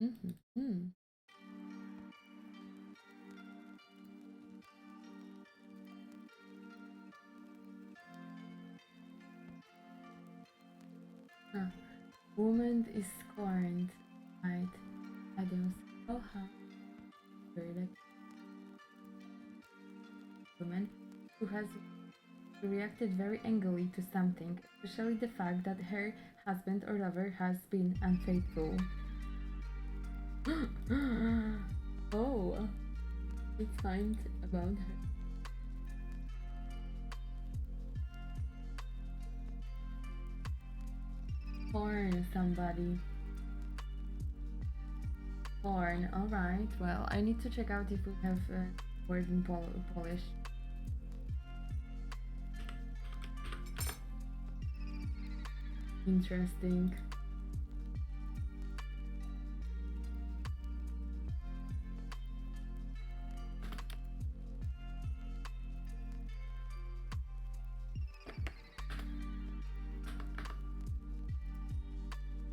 Mhm. Huh. Woman is scorned, right? Adams. Oh, how very like woman who has reacted very angrily to something, especially the fact that her husband or lover has been unfaithful. Oh, it's fine about her. Porn, somebody. Porn, alright. Well, I need to check out if we have word in Polish. Interesting.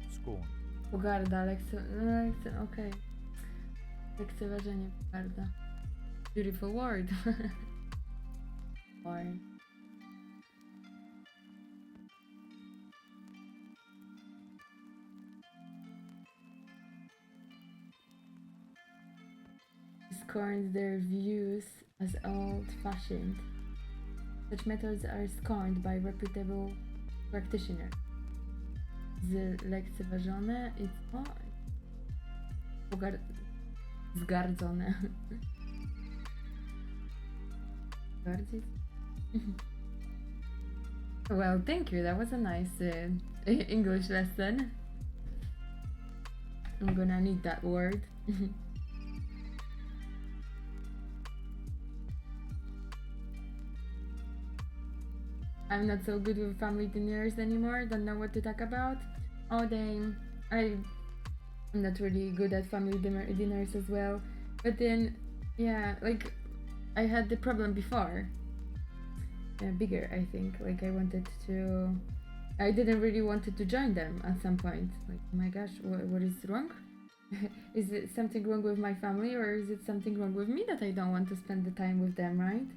Scorn. Pogarda, okej. Lekceważenie, pogarda. Beautiful word. Porn. Scorns their views as old-fashioned. Such methods are scorned by reputable practitioners. Zlekceważone i co? Zgardzone. Gardzić? Well, thank you. That was a nice English lesson. I'm gonna need that word. I'm not so good with family dinners anymore. Don't know what to talk about. Oh dang! I'm not really good at family dinners as well. But then, yeah, like I had the problem before. Bigger, I think. Like I wanted to. I didn't really wanted to join them at some point. Like, oh my gosh, what is wrong? Is it something wrong with my family, or is it something wrong with me that I don't want to spend the time with them, right?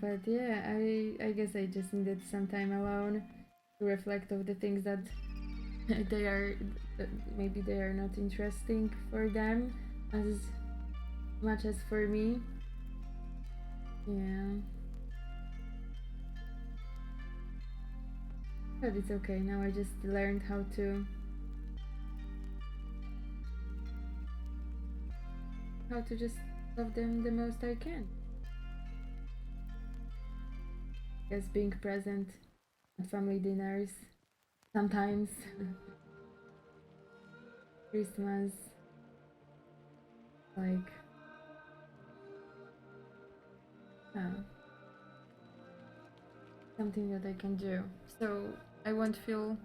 But yeah, I guess I just needed some time alone to reflect of the things that they are that maybe they are not interesting for them as much as for me. Yeah, but it's okay. Now I just learned how to just love them the most I can. Guess being present at family dinners sometimes, Christmas, like yeah, something that I can do. So I won't feel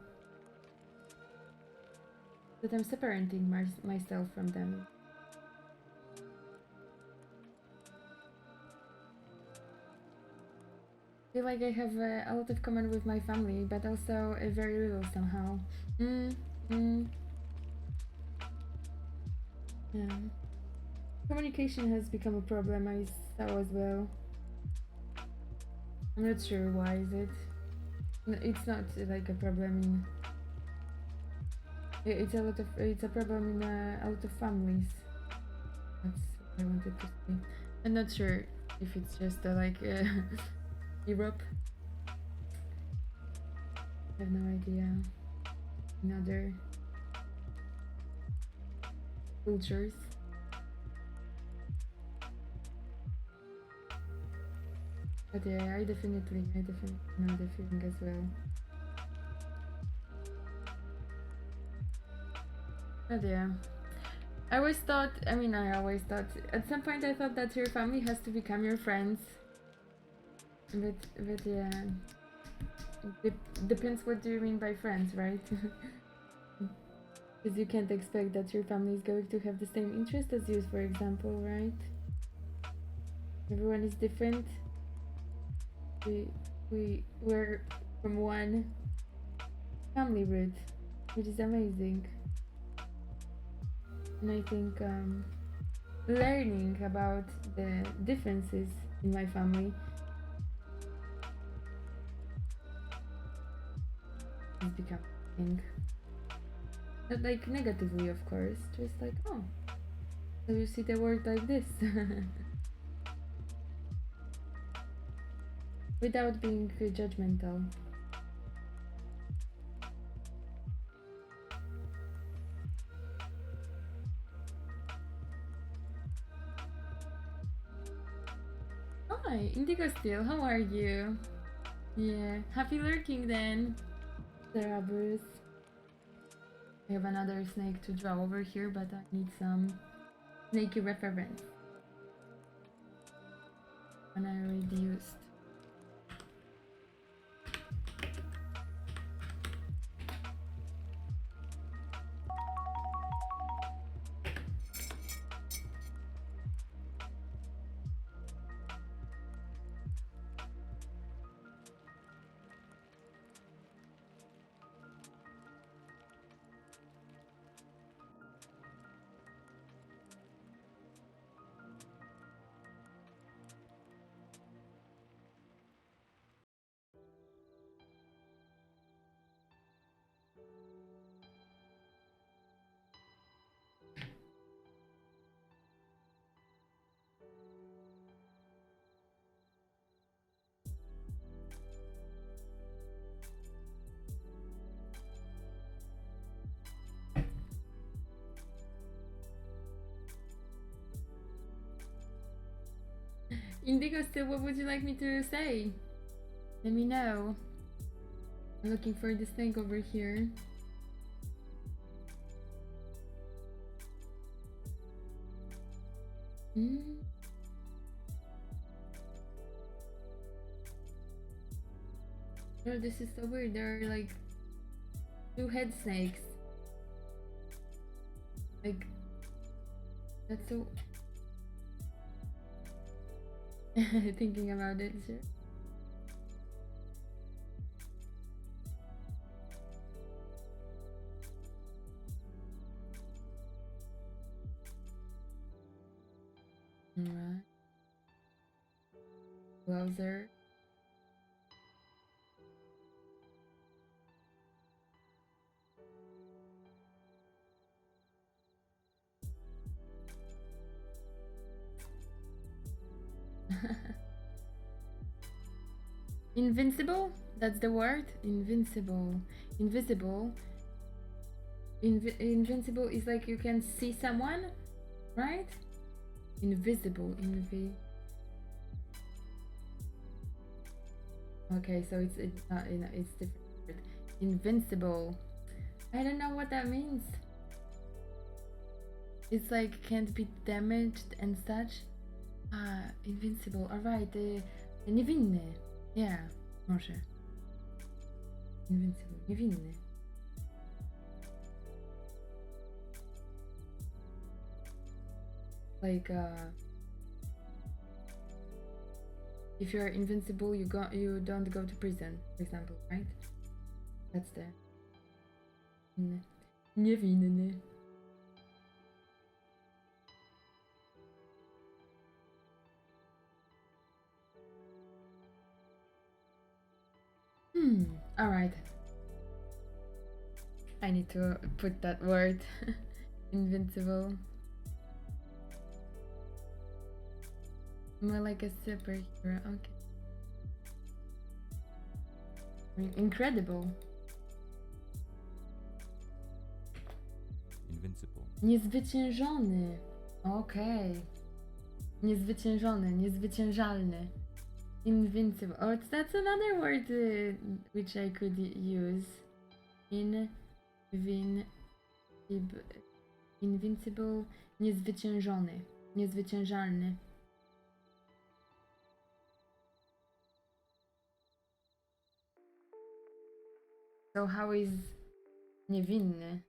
that I'm separating myself from them. I feel like I have a lot of common with my family, but also a very little somehow. Mm, mm, yeah. Communication has become a problem. I saw as well. I'm not sure why is it. It's not like a problem in. It's a problem in a lot of families. That's what I wanted to say. I'm not sure if it's just like Europe. I have no idea. In other cultures. But yeah, I definitely know the feeling as well. But yeah, I always thought, at some point I thought that your family has to become your friends. But yeah, depends what do you mean by friends, right? Because you can't expect that your family is going to have the same interest as you, for example, right? Everyone is different. We we're from one family root, which is amazing. And I think learning about the differences in my family is becoming, not like negatively, of course, just like, oh, so you see the world like this. Without being judgmental. Hi, Indigo Steel, how are you? Yeah, happy lurking then, Sarah Bruce. I have another snake to draw over here, but I need some snaky reference. And I already used. Indigo Steel, what would you like me to say? Let me know. I'm looking for the snake over here. Hmm? Oh, this is so weird. There are like two head snakes. Like, that's so. Thinking about it, sure. Alright. Browser. Invincible? That's the word? Invincible. Invisible. Invincible is like you can see someone, right? Invisible. Okay, so it's not, you know, it's different. Invincible. I don't know what that means. It's like can't be damaged and such. Ah, invincible. Alright. Niewinny. Yeah, może. Invincible. Niewinny. Like if you're invincible, you don't go to prison, for example, right? That's the niewinny. All right. I need to put that word. Invincible. More like a superhero. Okay. Incredible. Invincible. Niezwyciężony. Okay. Niezwyciężony, niezwyciężalny. Invincible. Oh, that's another word which I could use. Invincible. Niezwyciężony. Niezwyciężalny. So how is niewinny?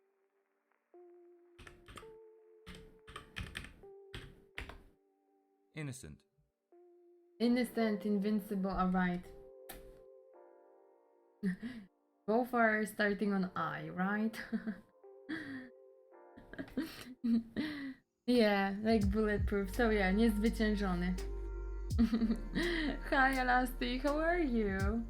Innocent. Innocent, invincible, alright. Both are starting on I, right? Yeah, like bulletproof. So yeah, niezwyciężony. Hi Elastic, how are you?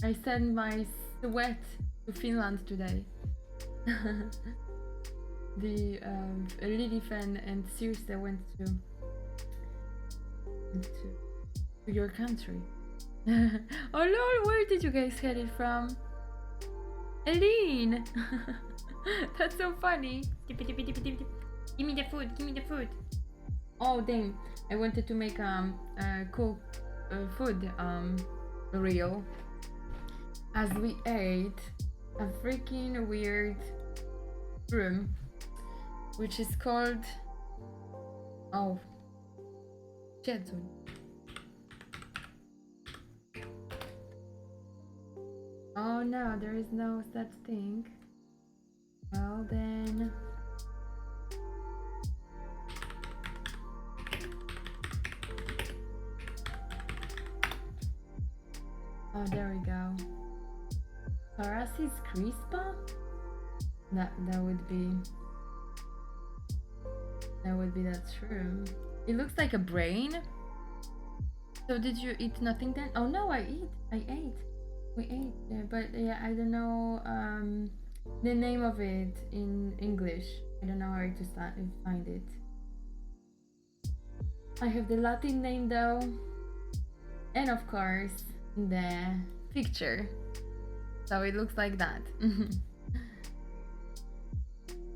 I sent my sweat to Finland today. The Lily fan and Circe went to your country. Oh lol, where did you guys get it from? Aline! That's so funny. Give me the food, give me the food. Oh dang, I wanted to make a cool food reel as we ate a freaking weird room which is called Jedzun. Oh no, there is no such thing. Well then. Oh, there we go. Parasis crispa? That would be that shroom. It looks like a brain. So did you eat nothing then? Oh no, I ate. We ate, but yeah, I don't know the name of it in English. I don't know how to find it. I have the Latin name though, and of course the picture. So it looks like that.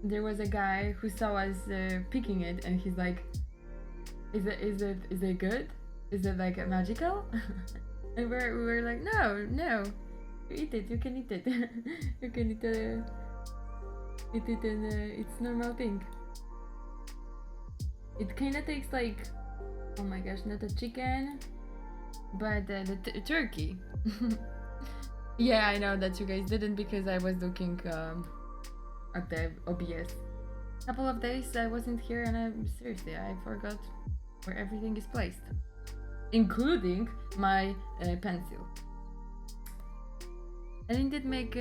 There was a guy who saw us picking it, and he's like, "Is it good? Is it like magical?" And we were like, no, you eat it, you can eat it. You can eat it and it's normal thing. It kind of tastes like, oh my gosh, not a chicken, but the turkey. Yeah, I know that you guys didn't because I was looking at the OBS. Couple of days I wasn't here and seriously, I forgot where everything is placed, including my pencil. Ellen did make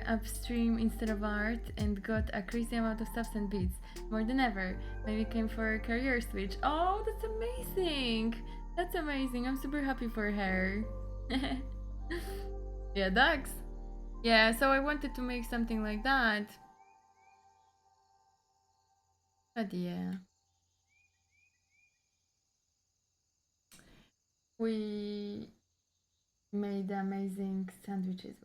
upstream instead of art and got a crazy amount of subs and beats, more than ever. Maybe came for a career switch. Oh, that's amazing! That's amazing. I'm super happy for her. Yeah, ducks. Yeah, so I wanted to make something like that. But yeah. We made amazing sandwiches.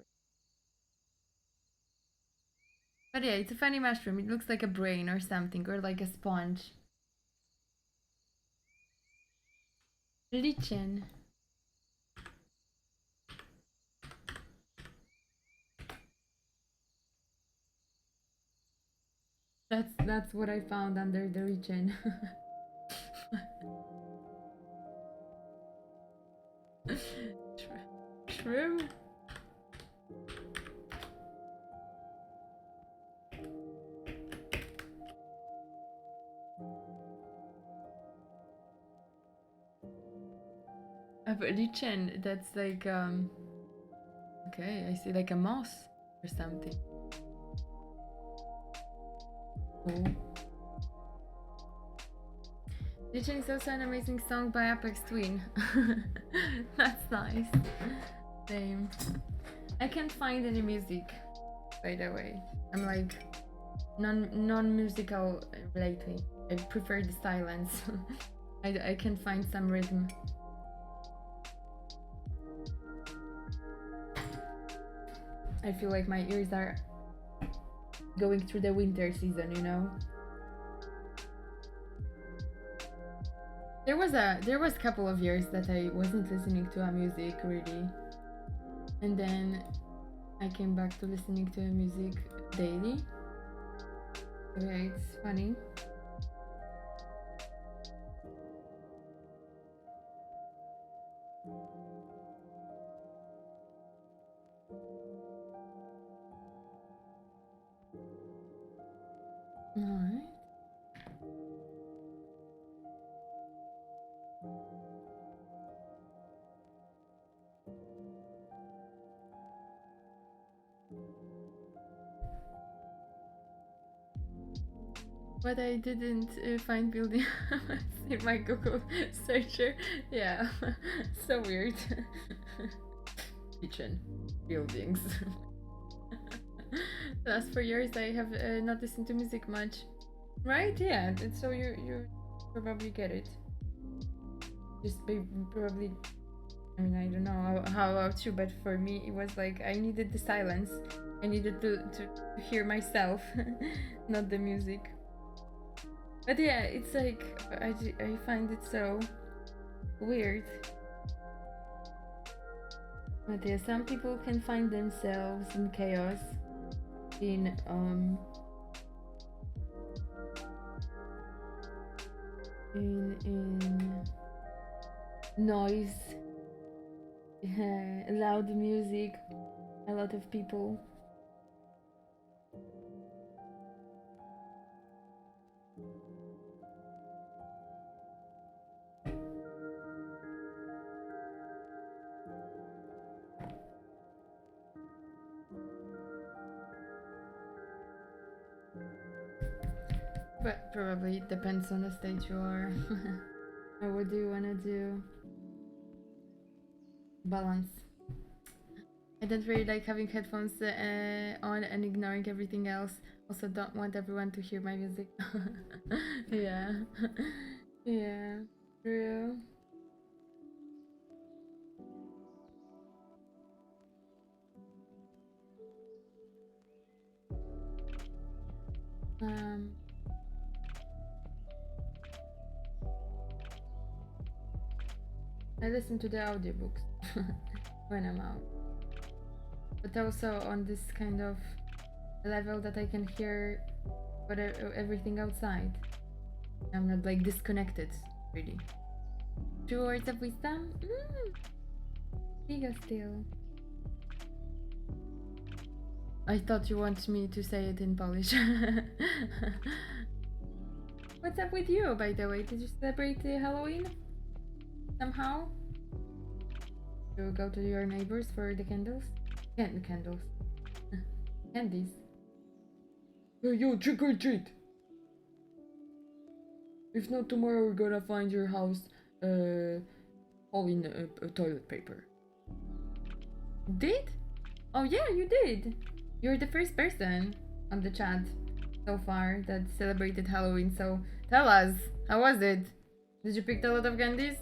But yeah, it's a funny mushroom. It looks like a brain or something, or like a sponge. Lichen. That's what I found under the lichen. Shroom? A lichen, that's like okay, I see like a moss or something. Cool. Lichen is also an amazing song by Apex Twin. That's nice. Same. I can't find any music, by the way. I'm like non-musical lately. I prefer the silence. I can find some rhythm. I feel like my ears are going through the winter season, you know? There was a couple of years that I wasn't listening to a music really. And then I came back to listening to music daily. Yeah, it's funny. Alright. But I didn't find building in my Google searcher. Yeah, so weird. Kitchen buildings. The last 4 years, I have not listened to music much. Right? Yeah. So you probably get it. Just probably. I mean, I don't know how about you, but for me, it was like I needed the silence. I needed to hear myself, not the music. But yeah, it's like I find it so weird. But yeah, some people can find themselves in chaos, in noise, loud music. A lot of people. But probably it depends on the stage you are. Or what do you wanna do? Balance. I don't really like having headphones on and ignoring everything else. Also, don't want everyone to hear my music. Yeah. Yeah. True. I listen to the audiobooks when I'm out. But also on this kind of level that I can hear everything outside. I'm not like disconnected, really. 2 words of wisdom? Giga still. I thought you want me to say it in Polish. What's up with you, by the way? Did you celebrate Halloween? Somehow? You go to your neighbors for the candles? Candles. Candies. Hey, yo, trick or treat! If not, tomorrow we're gonna find your house all in toilet paper. Did? Oh yeah, you did! You're the first person on the chat so far that celebrated Halloween, so tell us, how was it? Did you pick a lot of candies?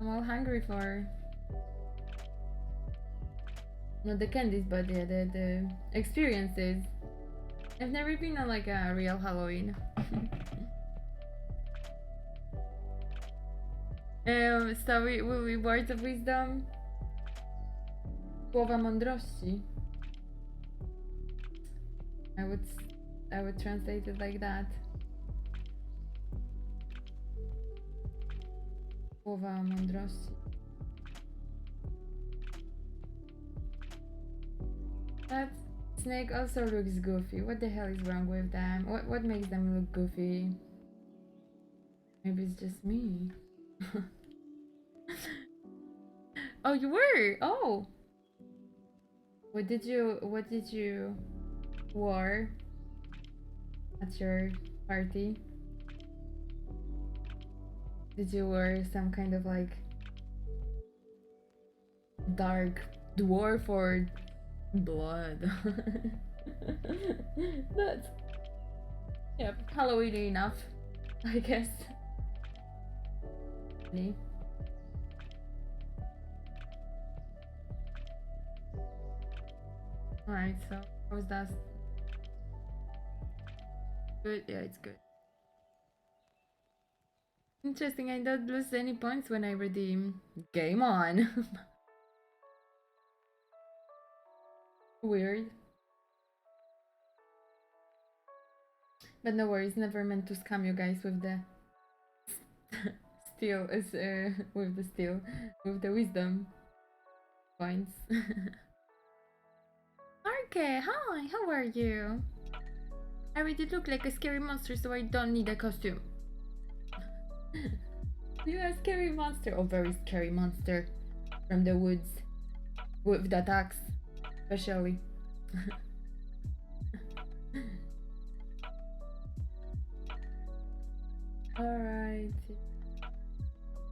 I'm all hungry for... Not the candies, but yeah, the experiences. I've never been on like a real Halloween. So we words of wisdom. Słowa mądrości. I would translate it like that. Słowa mądrości. That snake also looks goofy. What the hell is wrong with them? What makes them look goofy? Maybe it's just me. Oh, you were. Oh. What did you wear at your party? Did you wear some kind of like dark dwarf or blood? That's, yeah, Halloween enough, I guess. Me. Alright, so how's that? Good? Yeah, it's good. Interesting, I don't lose any points when I redeem. Game on! Weird. But no worries, never meant to scam you guys with the steel, with the wisdom points. Okay, hi, how are you? I already look like a scary monster, so I don't need a costume. You're a scary monster, oh, very scary monster from the woods with that axe, especially. Alright.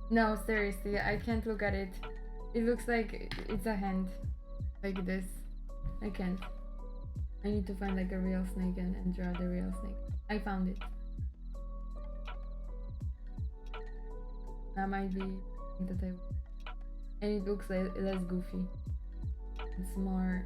No, seriously, I can't look at it. It looks like it's a hand. Like this. I can't. I need to find like a real snake and draw the real snake. I found it. That might be that I... And it looks less goofy. It's more...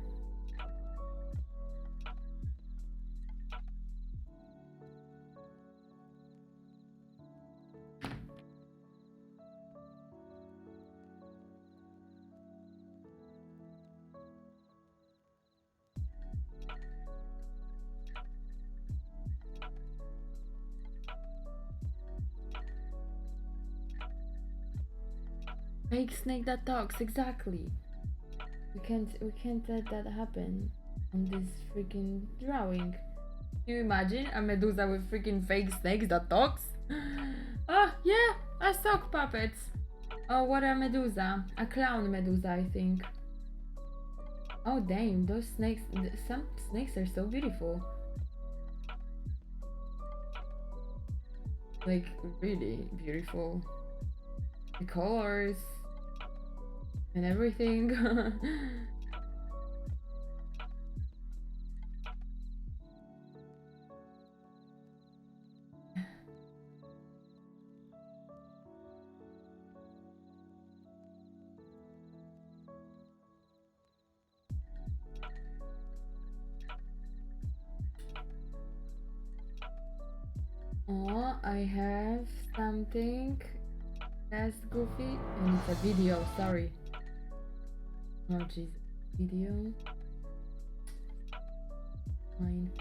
Fake snake that talks, exactly. We can't let that happen on this freaking drawing. Can you imagine a Medusa with freaking fake snakes that talks? Oh yeah, a sock puppets. Oh, what a Medusa. A clown Medusa, I think. Oh damn, those snakes, some snakes are so beautiful. Like, really beautiful. The colors and everything. Oh, I have something that's goofy, and it's a video, sorry. Oh jeez, video. Fine.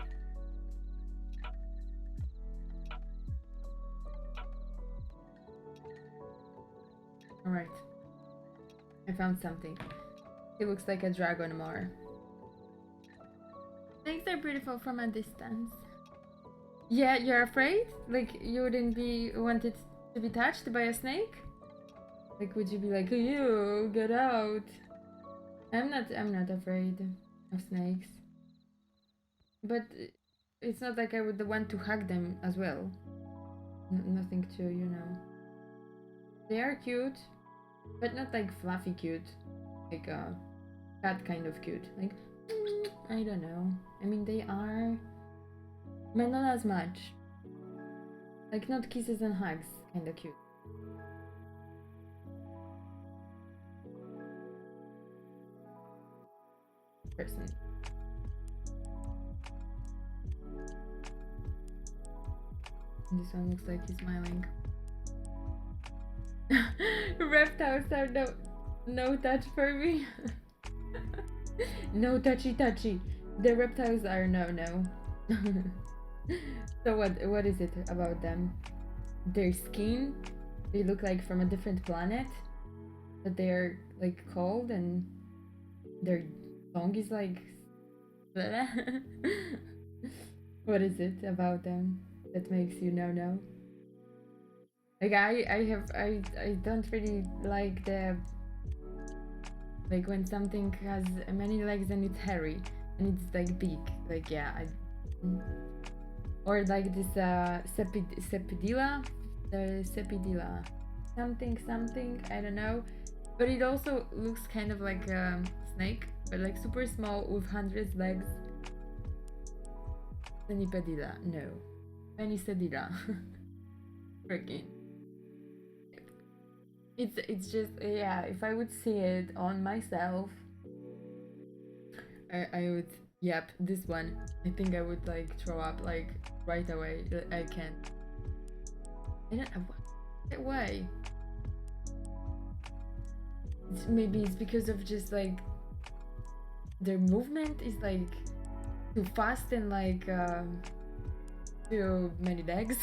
Alright. I found something. It looks like a dragon more. Snakes are beautiful from a distance. Yeah, you're afraid? Like, you wouldn't be wanted to be touched by a snake? Like, would you be like, ew, get out? I'm not afraid of snakes. But it's not like I would want to hug them as well. Nothing to, you know. They are cute, but not like fluffy cute. Like a cat kind of cute. Like, I don't know. I mean, they are, but not as much. Like, not kisses and hugs kind of cute. Person. This one looks like he's smiling. Reptiles are no touch for me. No touchy. The reptiles are no. So what is it about them? Their skin, they look like from a different planet. That they are like cold, and their tongue is like what is it about them that makes you no? Like I don't really like the, like, when something has many legs and it's hairy and it's like big. Like, yeah, or like this Cepidilla, the Cepidilla something, I don't know, but it also looks kind of like a snake, but like super small with hundreds legs. Penipedilla, no. Penicedilla. Freaking. It's just, yeah, if I would see it on myself, I would, yep, this one. I think I would like throw up like right away. I can't. I don't know why. Maybe it's because of just like their movement is like too fast and like too many legs.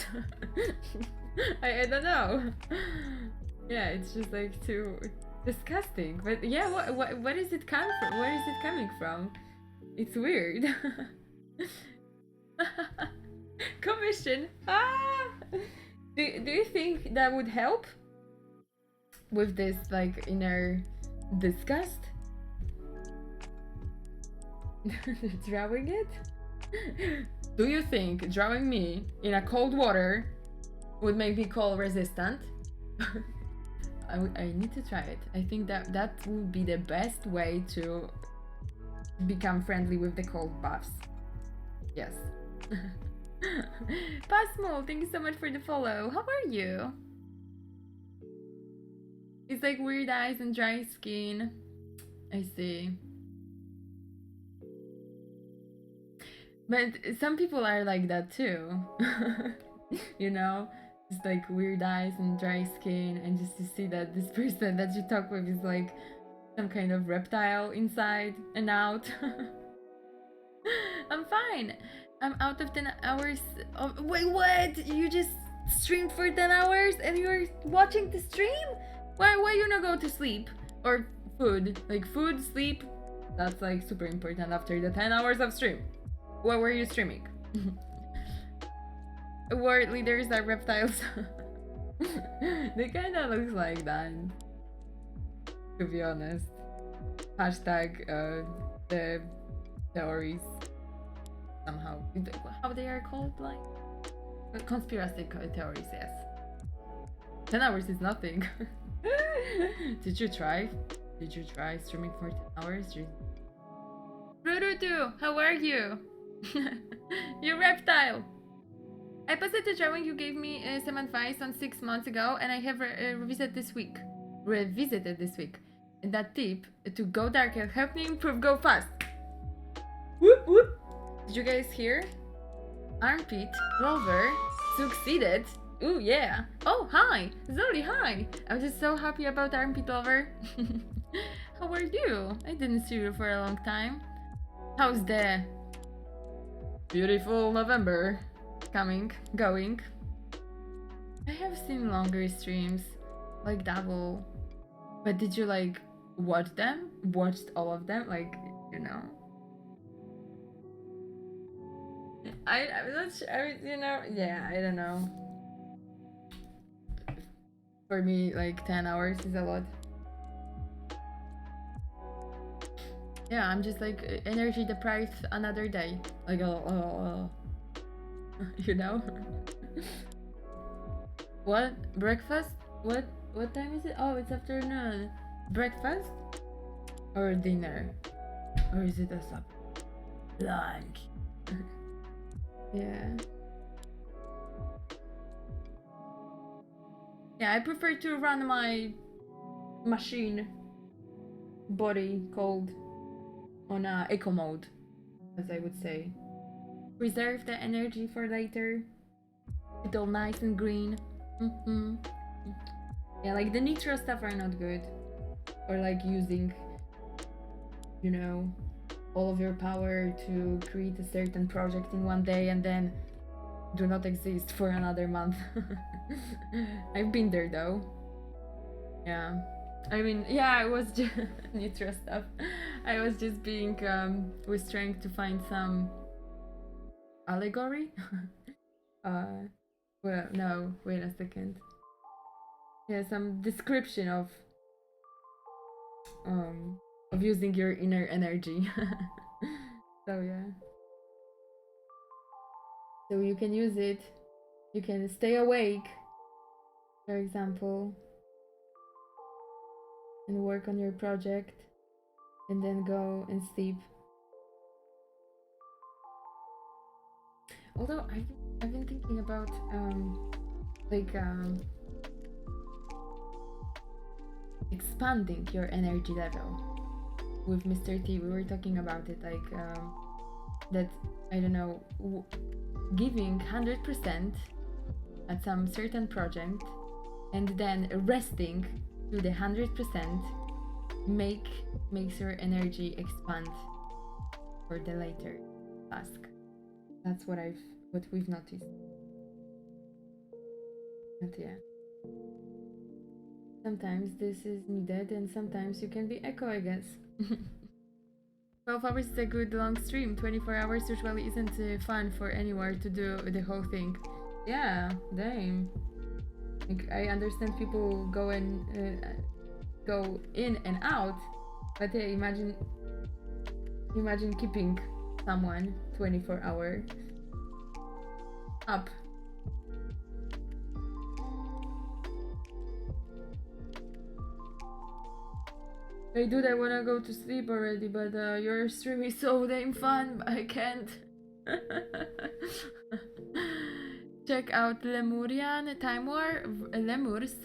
I don't know. Yeah, it's just like too disgusting. But yeah, what is it coming from? Where is it coming from? It's weird. Commission. Ah! Do you think that would help with this like inner disgust? Drawing it? Do you think drawing me in a cold water would make me cold resistant. I need to try it. I think that would be the best way to become friendly with the cold baths. Yes. Pasmo, thank you so much for the follow. How are you? It's like weird eyes and dry skin. I see. But some people are like that too. You know? It's like weird eyes and dry skin, and just to see that this person that you talk with is like some kind of reptile inside and out. I'm fine. I'm out of 10 hours. Wait, what? You just streamed for 10 hours and you're watching the stream? Why you not go to sleep? Or food? Like food, sleep? That's like super important after the 10 hours of stream. What were you streaming? World leaders are reptiles. They kinda looks like that, to be honest. Hashtag the theories. Somehow. How they are called? Like conspiracy theories, yes. 10 hours is nothing. Did you try? Did you try streaming for 10 hours? Rurutu, how are you? You reptile! I posted the drawing you gave me some advice on 6 months ago, and I have revisited this week. And that tip to go darker helped me improve go fast. Whoop whoop! Did you guys hear? Armpit Rover succeeded. Ooh yeah. Oh hi, Zoli, hi. I'm just so happy about Armpit Rover. How are you? I didn't see you for a long time. How's the beautiful November going? I have seen longer streams, like double. But did you like watch them? Watched all of them? Like, you know? I'm not sure, you know? Yeah, I don't know. For me, like 10 hours is a lot. Yeah, I'm just like energy deprived another day. Like, you know? What? Breakfast? What time is it? Oh, it's afternoon. Breakfast? Or dinner? Or is it a supper? Lunch. Yeah. Yeah, I prefer to run my machine body cold on eco mode, as I would say. Preserve the energy for later. It's all nice and green. Yeah, like the nitro stuff are not good. Or like using, you know, all of your power to create a certain project in one day and then do not exist for another month. I've been there though. Yeah. I mean, yeah, it was just nitro stuff. I was just being was trying to find some allegory. Well, no, wait a second. Yeah, some description of using your inner energy. So yeah. So you can use it. You can stay awake, for example, and work on your project, and then go and sleep. Although I've been thinking about expanding your energy level. With Mr. T, we were talking about it, like that, I don't know, giving 100% at some certain project and then resting to the 100% makes your energy expand for the later task. That's what we've noticed. But yeah. Sometimes this is needed and sometimes you can be echo, I guess. 12 hours is a good long stream. 24 hours usually isn't fun for anywhere to do the whole thing. Yeah, damn. Like, I understand people go in and out, but yeah, imagine keeping someone 24 hours up. Hey dude, I wanna go to sleep already, but your stream is so damn fun, I can't. Check out Lemurian Time War. Lemurs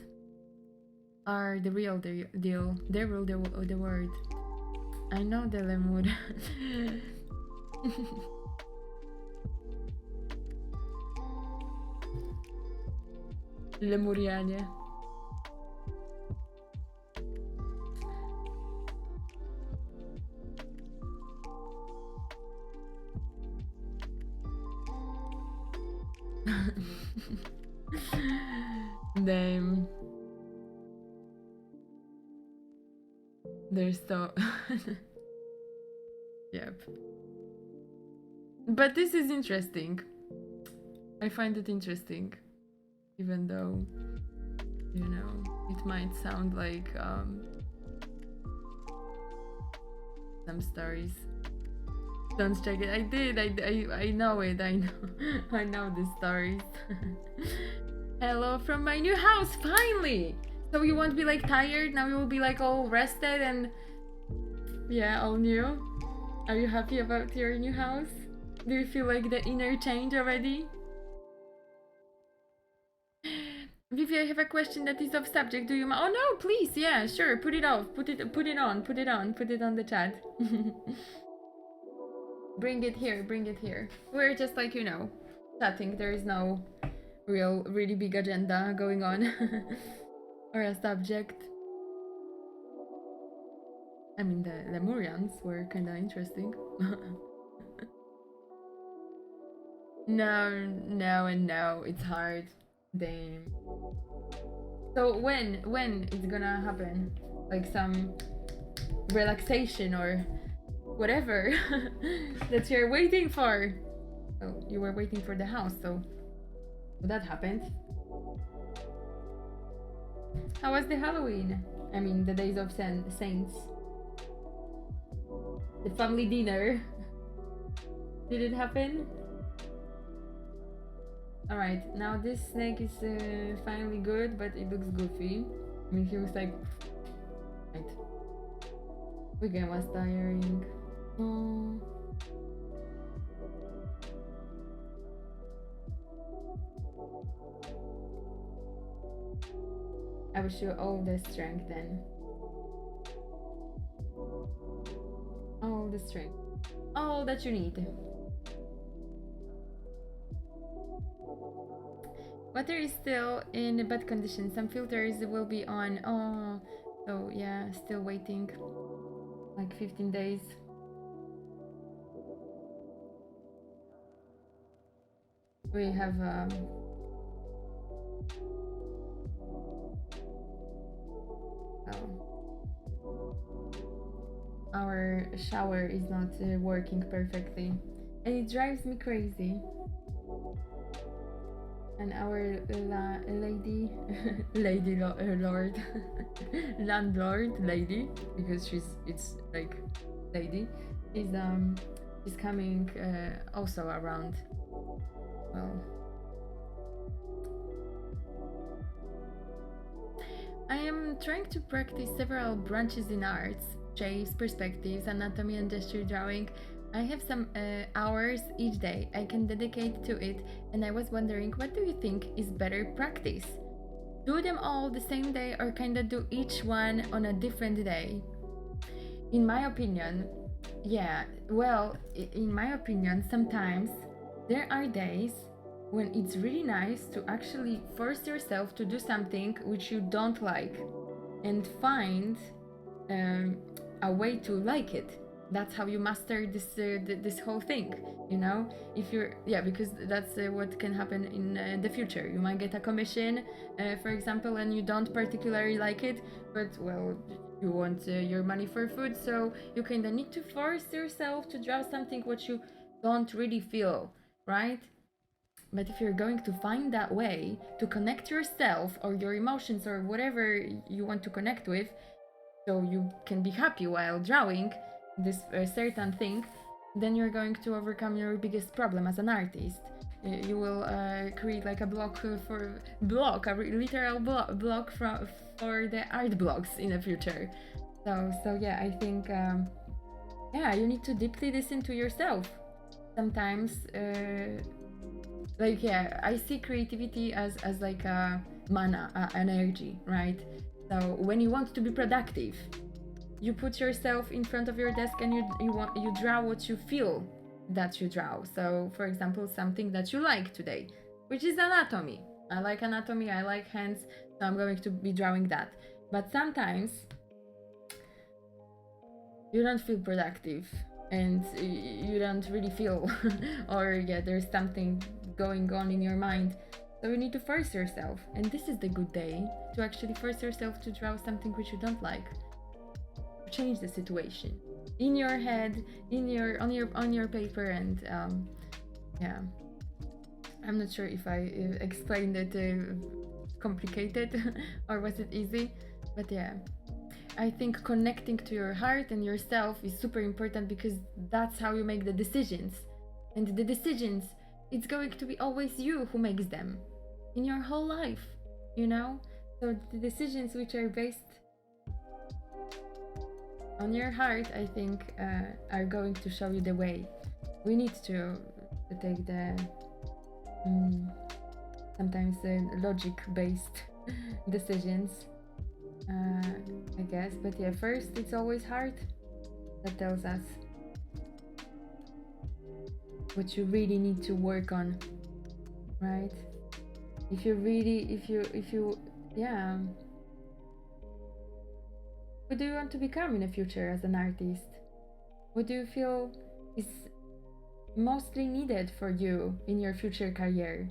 are the real deal. They rule the world. I know the lemur. Lemurianie. Damn. There's so... Yep. But this is interesting. I find it interesting. Even though, you know, it might sound like some stories. Don't check it. I did. I know it. I know. I know the stories. Hello from my new house. Finally. So you won't be like tired. Now you will be like all rested and yeah, all new. Are you happy about your new house? Do you feel like the inner change already? Vivi, I have a question that is off subject. Do you? Oh no, please. Yeah, sure. Put it off. Put it on. Put it on. Put it on the chat. Bring it here. Bring it here. We're just like, you know, chatting. There is no really big agenda going on or a subject. I mean, the Lemurians were kind of interesting. No, and no. It's hard. Damn. So when it's gonna happen? Like some relaxation or whatever that you're waiting for. So you were waiting for the house, so that happened. How was the Halloween? I mean, the Days of Saints. The family dinner. Did it happen? Alright, now this snake is finally good, but it looks goofy. I mean, he was like... Right. Weekend was tiring. Oh. I wish you all the strength then. All the strength. All that you need. Water is still in bad condition. Some filters will be on. Oh, so yeah, still waiting. Like 15 days. We have our shower is not working perfectly, and it drives me crazy. And our lord landlord lady, because it's like lady, is coming also around. Well, I am trying to practice several branches in arts: shapes, perspectives, anatomy, and gesture drawing. I have some hours each day I can dedicate to it, and I was wondering, what do you think is better practice? Do them all the same day, or kinda do each one on a different day? In my opinion, yeah, well, in my opinion, sometimes there are days when it's really nice to actually force yourself to do something which you don't like and find a way to like it. That's how you master this whole thing, you know. If you're because that's what can happen in the future. You might get a commission, for example, and you don't particularly like it, but well, you want your money for food, so you kind of need to force yourself to draw something what you don't really feel, right? But if you're going to find that way to connect yourself or your emotions or whatever you want to connect with, so you can be happy while drawing this certain thing, then you're going to overcome your biggest problem as an artist. You will create like a block a literal block or the art blocks in the future. So yeah, I think yeah, you need to deeply listen to yourself. Sometimes like yeah, I see creativity as like a mana, energy, right? So when you want to be productive, you put yourself in front of your desk and you draw what you feel that you draw. So for example, something that you like today, which is anatomy. I like anatomy, I like hands, so I'm going to be drawing that. But sometimes you don't feel productive and you don't really feel or yeah, there's something going on in your mind, so you need to force yourself, and this is the good day to actually force yourself to draw something which you don't like, change the situation in your head, in your on your paper. And yeah, I'm not sure if I explained it complicated or was it easy, but yeah, I think connecting to your heart and yourself is super important, because that's how you make the decisions. And the decisions, it's going to be always you who makes them in your whole life, you know? So the decisions which are based on your heart, I think, are going to show you the way. We need to take the sometimes logic-based decisions, I guess. But yeah, first it's always heart that tells us what you really need to work on, right? If you yeah, what do you want to become in the future as an artist? What do you feel is mostly needed for you in your future career?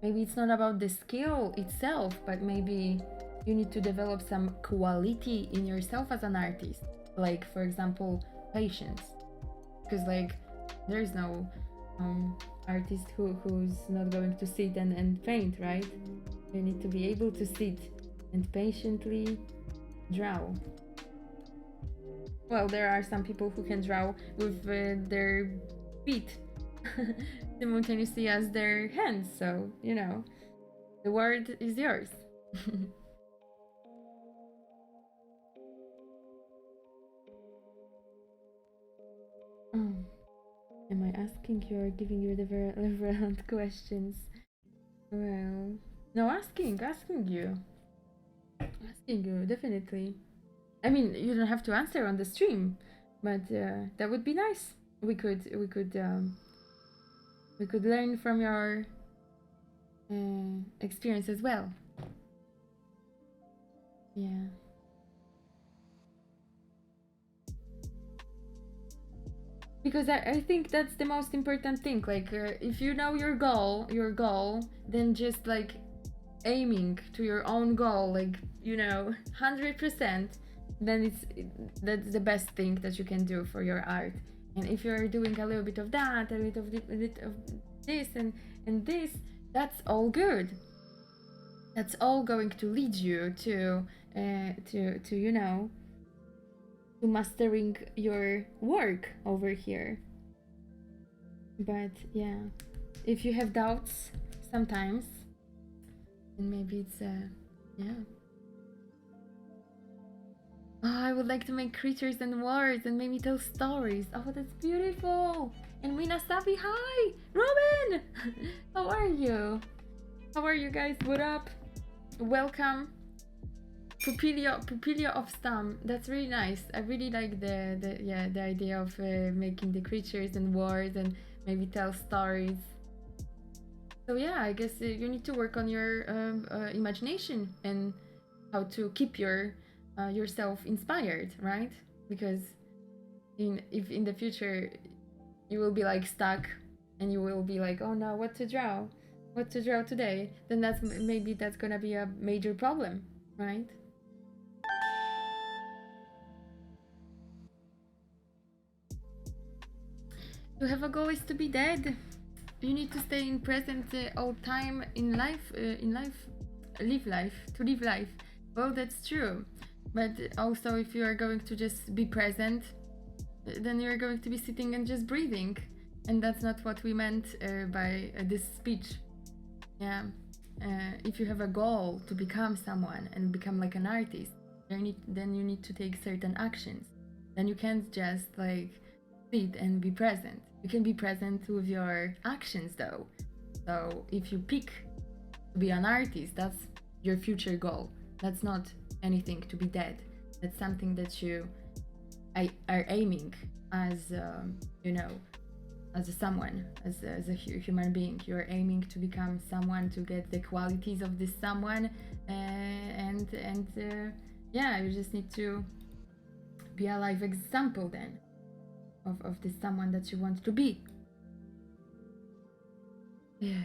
Maybe it's not about the skill itself, but maybe you need to develop some quality in yourself as an artist, like for example patience, because like there's no artist who's not going to sit and paint, right? You need to be able to sit and patiently draw. Well, there are some people who can draw with their feet simultaneously as their hands, so you know, the word is yours. Am I asking you or giving you the relevant questions? Well, no, asking you, definitely. I mean, you don't have to answer on the stream, but that would be nice. We could learn from your experience as well. Yeah. Because I think that's the most important thing. Like, if you know your goal, then just like aiming to your own goal, like, you know, 100%, then that's the best thing that you can do for your art. And if you're doing a little bit of that, a little bit of this and this, that's all good. That's all going to lead you to you know, to mastering your work over here. But yeah, if you have doubts sometimes, then maybe it's yeah. Oh, I would like to make creatures and words and maybe tell stories. Oh, that's beautiful. And Minasabi, hi! Robin! How are you? How are you guys? What up? Welcome. Pupilio of Stam. That's really nice. I really like the idea of making the creatures and words and maybe tell stories. So yeah, I guess you need to work on your imagination and how to keep yourself inspired, right? Because if in the future you will be like stuck and you will be like, oh no, what to draw today, then that's gonna be a major problem, right? To have a goal is to be dead. You need to stay in present all time in life, live life. Well, that's true, but also if you are going to just be present, then you're going to be sitting and just breathing, and that's not what we meant by this speech. Yeah, if you have a goal to become someone and become like an artist, then you need to take certain actions. Then you can't just like sit and be present. You can be present with your actions though. So if you pick to be an artist, that's your future goal. That's not anything to be dead. That's something that you are aiming as, as a someone, as a human being. You're aiming to become someone, to get the qualities of this someone, yeah, you just need to be a live example then of this someone that you want to be. Yeah.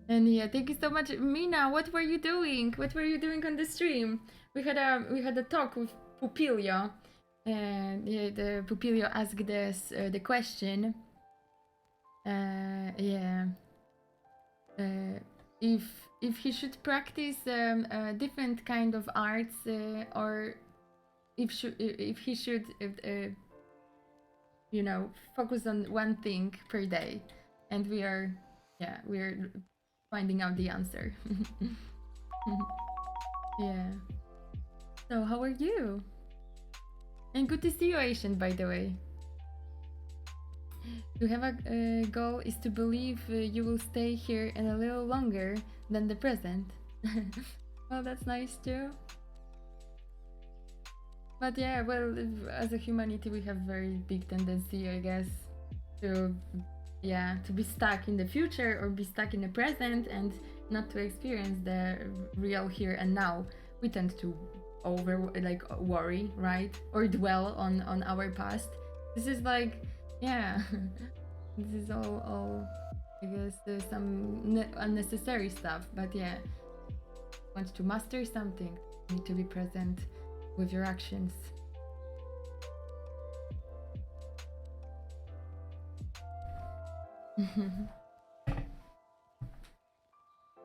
And yeah, thank you so much, Mina. What were you doing? What were you doing on the stream? We had a talk with Pupilio, and yeah, the Pupilio asked us the question. If he should practice different kind of arts, or if he should focus on one thing per day, and we're finding out the answer. Yeah. So how are you? And good to see you, Asian, by the way. To have a goal is to believe you will stay here and a little longer than the present. Well, that's nice too. But yeah, well, as a humanity, we have very big tendency, I guess, to be stuck in the future or be stuck in the present and not to experience the real here and now. We tend to worry, right, or dwell on our past. This is like, yeah, this is all I guess there's some unnecessary stuff. But yeah, want to master something, you need to be present with your actions.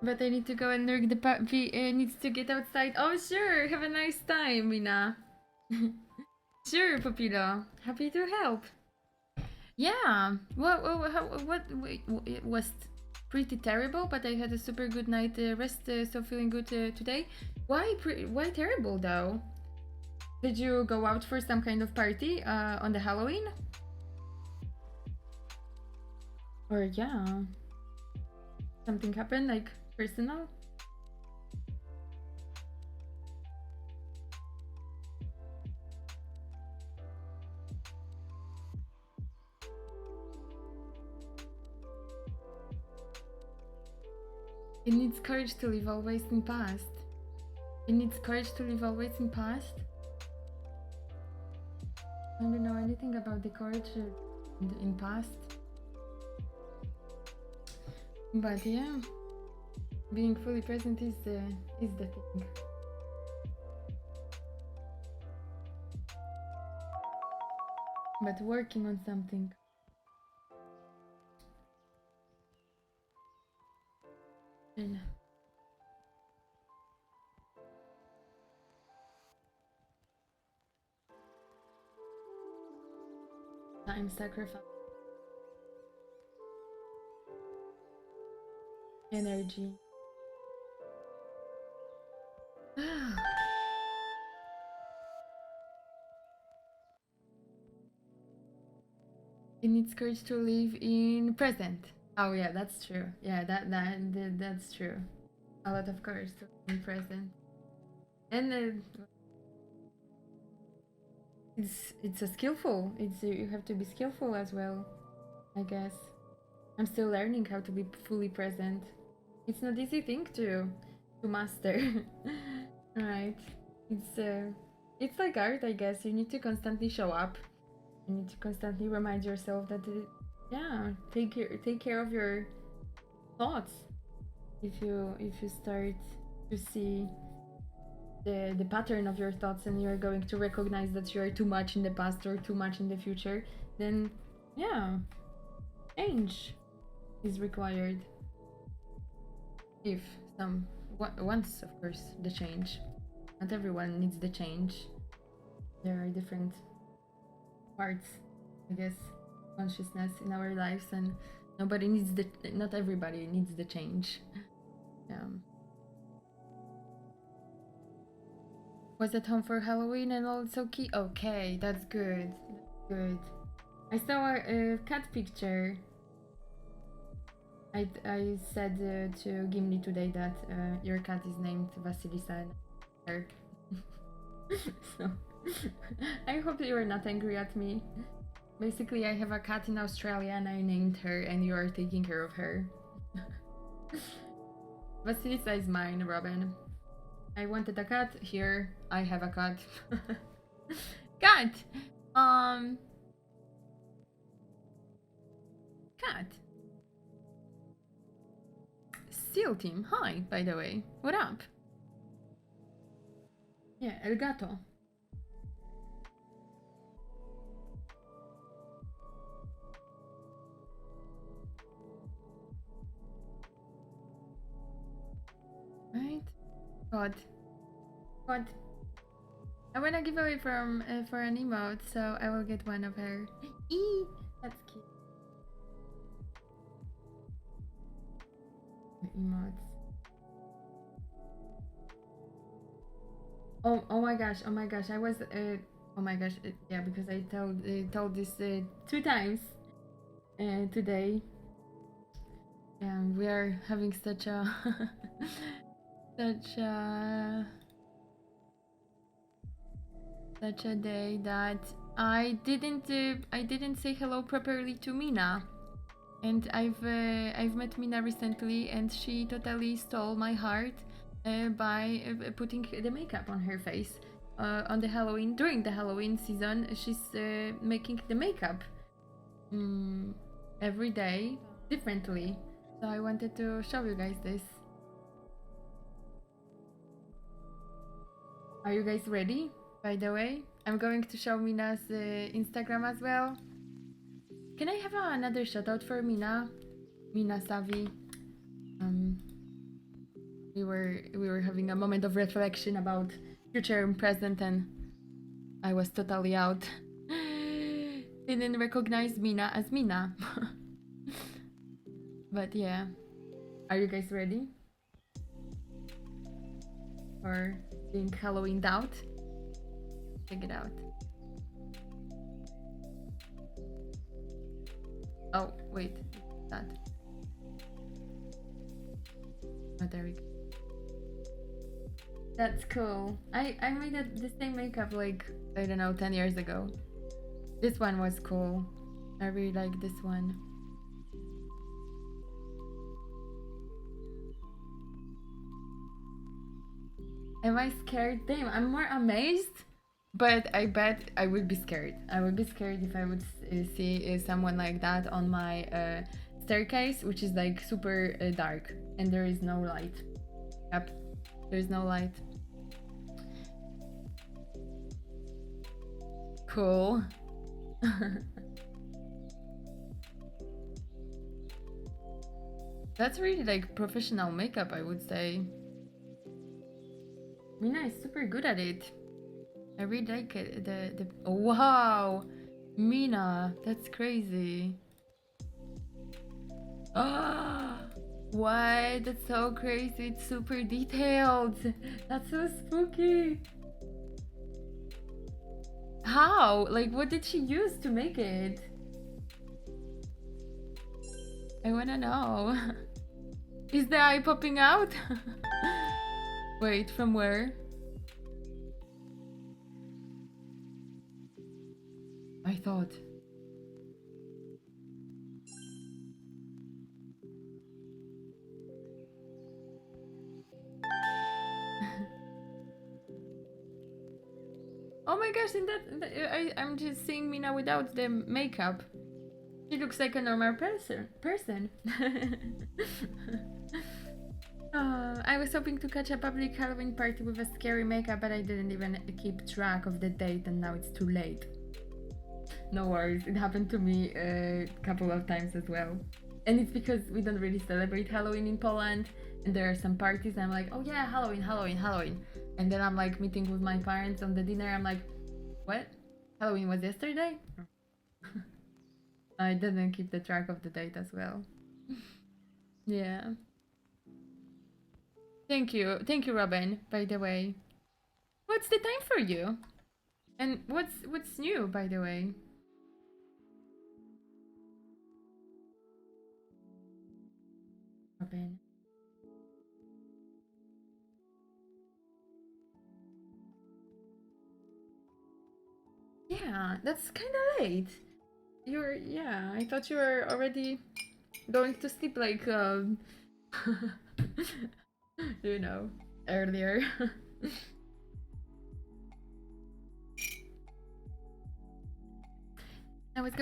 But I need to go and work. The puppy needs to get outside. Oh, sure. Have a nice time, Mina. Sure, Pupilo. Happy to help. Yeah. It was pretty terrible, but I had a super good night rest, so feeling good today. Why terrible though? Did you go out for some kind of party on the Halloween? Or yeah, something happened like personal? It needs courage to live always in past. It needs courage to live always in past. I don't know anything about the courage in past. But yeah, being fully present is the thing. But working on something. And time sacrifice. Energy. It needs courage to live in present. Oh yeah, that's true. Yeah, that's true. A lot of courage to live in present. And it's a skillful. You have to be skillful as well, I guess. I'm still learning how to be fully present. It's not easy thing to master. Right. It's like art, I guess. You need to constantly show up. You need to constantly remind yourself that take care of your thoughts. If you start to see the pattern of your thoughts, and you're going to recognize that you are too much in the past or too much in the future, then yeah, change is required. If once, of course, the change. Not everyone needs the change. There are different parts, I guess, consciousness in our lives, and Nobody needs the, not everybody needs the change. Was at home for Halloween and all it's okay. Okay, that's good. That's good. I saw a cat picture. I said to Gimli today that your cat is named Vasilisa. So I hope you are not angry at me. Basically, I have a cat in Australia and I named her, and you are taking care of her. Vasilisa is mine, Robin. I wanted a cat. Here, I have a cat. Cat! Cat. SEAL team, hi, by the way. What up? Yeah, El Gato. Right? God. God. I wanna give away from for an emote, so I will get one of her. Eee! That's cute. Emotes. Oh my gosh, oh my gosh, I was oh my gosh, yeah, because I told this 2 times today. We are having such a such a day that I didn't say hello properly to Mina, and I've met Mina recently, and she totally stole my heart by putting the makeup on her face on the Halloween during the Halloween season. She's making the makeup every day differently. So I wanted to show you guys this. Are you guys ready? By the way, I'm going to show Mina's Instagram as well. Can I have another shout out for Mina? Mina Savi. We were having a moment of reflection about future and present, and I was totally out. Didn't recognize Mina as Mina. But yeah, are you guys ready for being Halloweened out? Check it out. Oh wait, that. Oh, there we go. That's cool. I made the same makeup like, I don't know, 10 years ago. This one was cool. I really like this one. Am I scared? Damn, I'm more amazed, but I bet I would be scared. I would be scared if I would see someone like that on my staircase, which is like super dark and there is no light. Yep, there's no light. Cool. That's really like professional makeup, I would say. Mina is super good at it. I really like it. The oh, wow, Mina, that's crazy. Ah, what? That's so crazy. It's super detailed. That's so spooky. How? Like, what did she use to make it? I wanna know. Is the eye popping out? Wait, from where? I thought. Oh my gosh, and I'm just seeing Mina without the makeup. She looks like a normal person. I was hoping to catch a public Halloween party with a scary makeup, but I didn't even keep track of the date, and now it's too late. No worries, it happened to me a couple of times as well. And it's because we don't really celebrate Halloween in Poland, and there are some parties, and I'm like, oh yeah, Halloween, Halloween, Halloween. And then I'm like meeting with my parents on the dinner, I'm like, what? Halloween was yesterday? I didn't keep the track of the date as well. Yeah. Thank you. Thank you, Robin, by the way. What's the time for you? And what's new, by the way? Robin. Yeah, that's kind of late. Yeah, I thought you were already going to sleep like you know, earlier. I was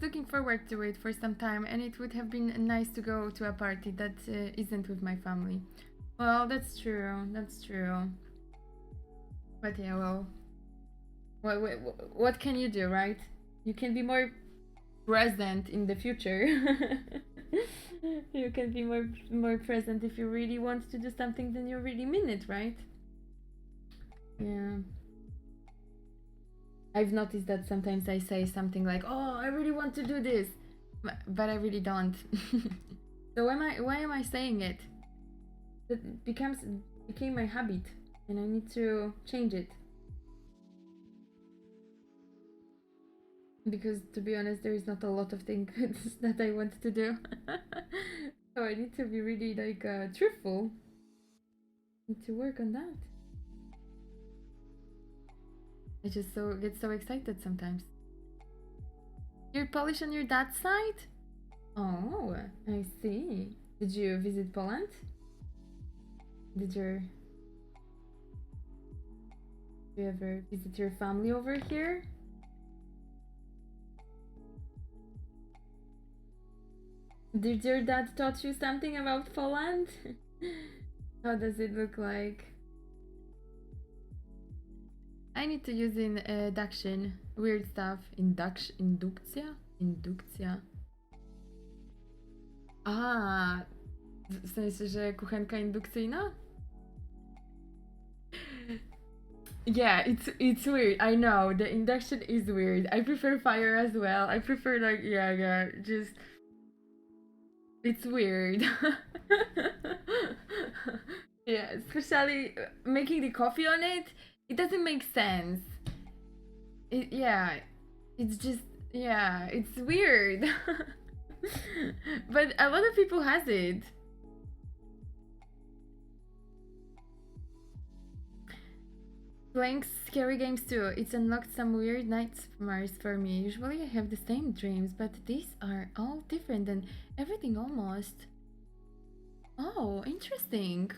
looking forward to it for some time, and it would have been nice to go to a party that isn't with my family. Well, that's true. That's true. But yeah, well, what can you do, right? You can be more present in the future. You can be more present if you really want to do something, then you really mean it, right? Yeah. I've noticed that sometimes I say something like, "Oh, I really want to do this," but I really don't. So why am I saying it? It became my habit, and I need to change it. Because to be honest, there is not a lot of things that I want to do. So I need to be really like truthful. Need to work on that. I just get so excited sometimes. You're Polish on your dad's side? Oh, I see. Did you visit Poland? Did you ever visit your family over here? Did your dad taught you something about Poland? How does it look like? I need to use induction. Weird stuff. Indukcja? Indukcja. A, w sensie, że kuchenka indukcyjna? Yeah, it's weird. I know the induction is weird. I prefer fire as well. I prefer like yeah, just it's weird. Yeah, especially making the coffee on it. It doesn't make sense. Yeah, it's just yeah, it's weird. But a lot of people has it. Playing scary games too. It's unlocked some weird nightmares for me. Usually I have the same dreams, but these are all different and everything almost. Oh, interesting.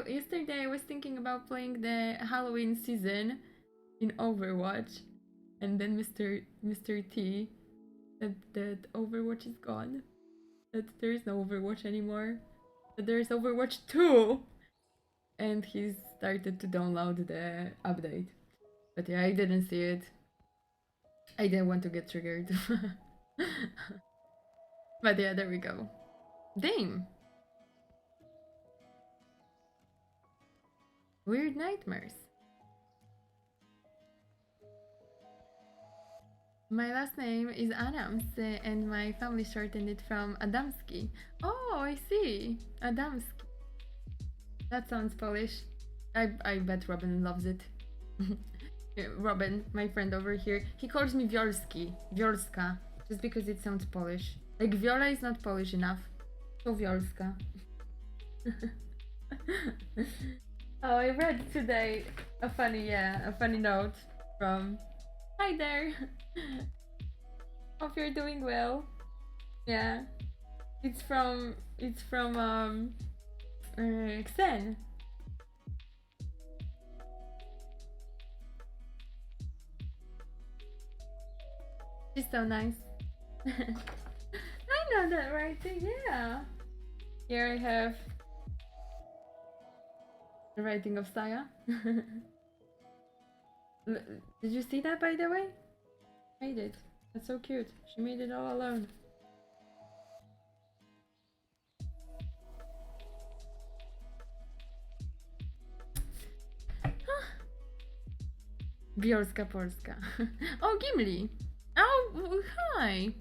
Yesterday I was thinking about playing the Halloween season in Overwatch, and then Mr. T said that Overwatch is gone. That there is no Overwatch anymore. That there is Overwatch 2, and he started to download the update. But yeah, I didn't see it. I didn't want to get triggered. But yeah, there we go. Dame. Weird nightmares. My last name is Adams, and my family shortened it from Adamski. Oh, I see. Adamski. That sounds Polish. I bet Robin loves it. Robin, my friend over here, he calls me Wiolski, Wiolska, just because it sounds Polish. Like Viola is not Polish enough, so Wiolska. Oh, I read today a funny note from. Hi there. Hope you're doing well. Yeah, it's from Xen. She's so nice. I know that writing, yeah. Here I have the writing of Saya. Did you see that, by the way? Made it. That's so cute. She made it all alone. Biorska Polska. Oh, Gimli. Oh, Oh, hi.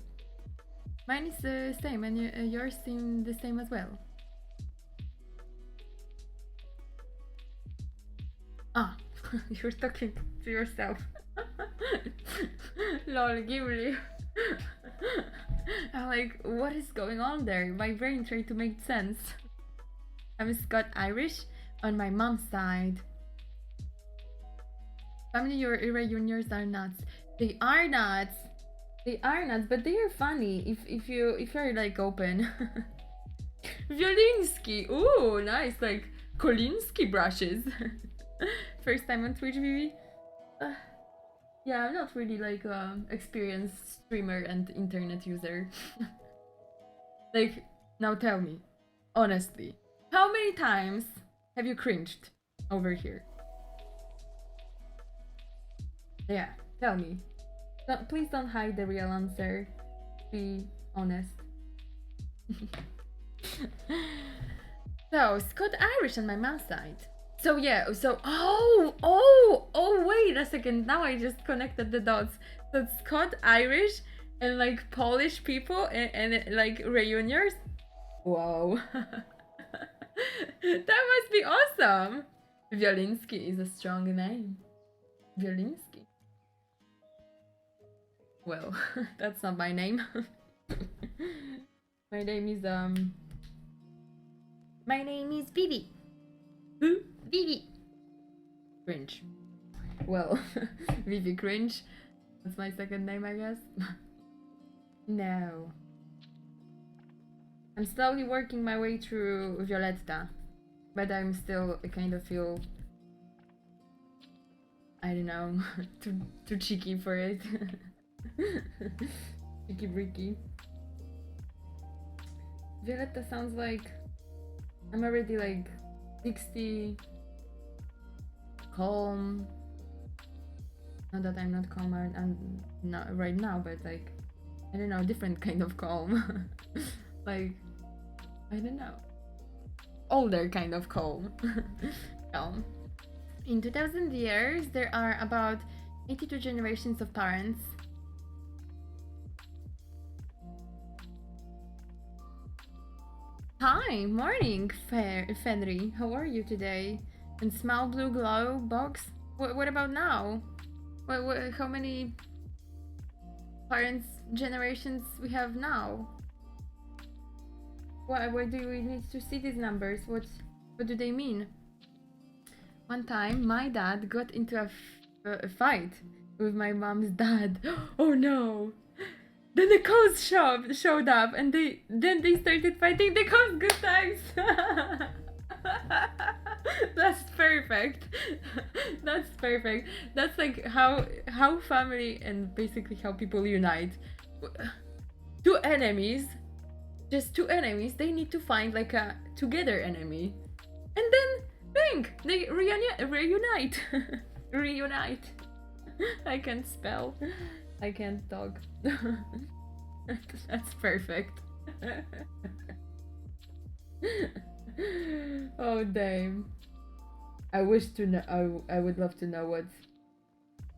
Mine is the same, and yours seem the same as well. Ah, you're talking to yourself. Lol, Ghibli. I'm like, what is going on there? My brain tried to make sense. I'm Scot-Irish on my mom's side. Family reunions are nuts. They are nuts. They are nuts, but they are funny if you're like open. Violinski. Ooh, nice. Like Kolinsky brushes. First time on Twitch, Vivi. Yeah, I'm not really like experienced streamer and internet user. Like, now tell me, honestly, how many times have you cringed over here? Yeah, tell me. Please don't hide the real answer. Be honest. So, Scot-Irish on my mom's side. So yeah, wait a second. Now I just connected the dots. So Scot-Irish and like Polish people and like reunions. Wow. That must be awesome. Violinski is a strong name. Violinski. Well, that's not my name. My name is Vivi. Who? Vivi. Cringe. Well, Vivi Cringe. That's my second name, I guess. No. I'm slowly working my way through Violetta, but I'm still I kind of feel, I don't know, too cheeky for it. Cheeky breaky. Violetta sounds like I'm already like 60, calm. Not that I'm not calm and not right now, but like I don't know, different kind of calm. Like I don't know, older kind of calm. Calm. In 2000 years, there are about 82 generations of parents. Hi, morning, Fenry. How are you today? And small blue glow box. What about now? How many parents generations we have now? Why do we need to see these numbers? What do they mean? One time, my dad got into a fight with my mom's dad. Oh no! Then the cops showed up, and they started fighting. The cops, good times. That's perfect. That's perfect. That's like how family and basically how people unite. Two enemies, just two enemies. They need to find like a together enemy, and then think they reunite. Reunite. I can't spell. I can't talk. That's perfect. Oh damn! I wish to know. I would love to know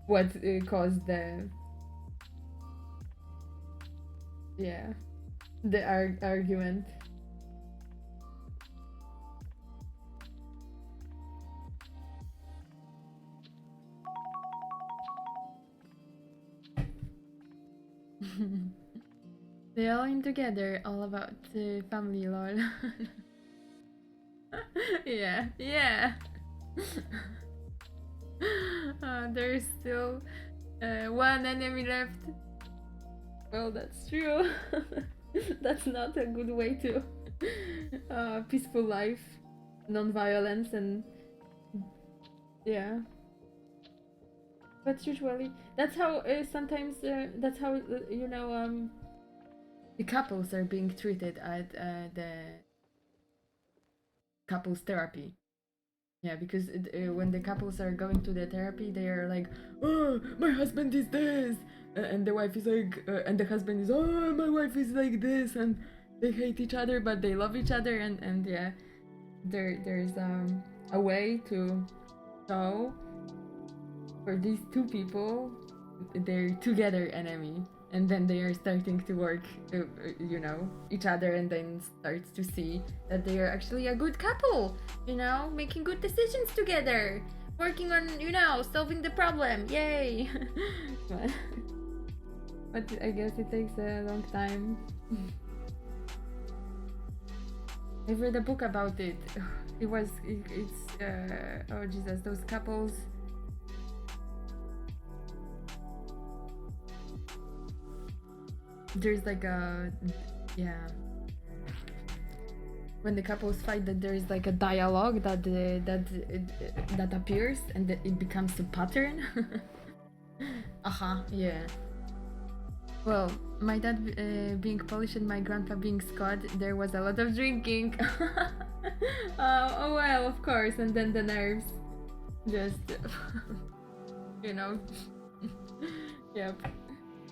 what caused the argument. They all in together, all about family, lol. Yeah. There's still one enemy left. Well, that's true. That's not a good way to peaceful life, non-violence, and yeah. But usually, that's how sometimes that's how the couples are being treated at the couples therapy. Yeah, because when the couples are going to the therapy, they are like, "Oh, my husband is this," and the wife is like, and the husband is, "Oh, my wife is like this," and they hate each other, but they love each other, and yeah, there's a way to show for these two people they're together enemy. and then they are starting to work, each other, and then start to see that they are actually a good couple, making good decisions together, working on, solving the problem. Yay! But I guess it takes a long time. I've read a book about it. Oh Jesus, those couples. There's like when the couples fight, that there's like a dialogue that appears, and that it becomes a pattern. Yeah. Well, my dad being Polish and my grandpa being Scot, there was a lot of drinking. Oh well, of course, and then the nerves, just Yep.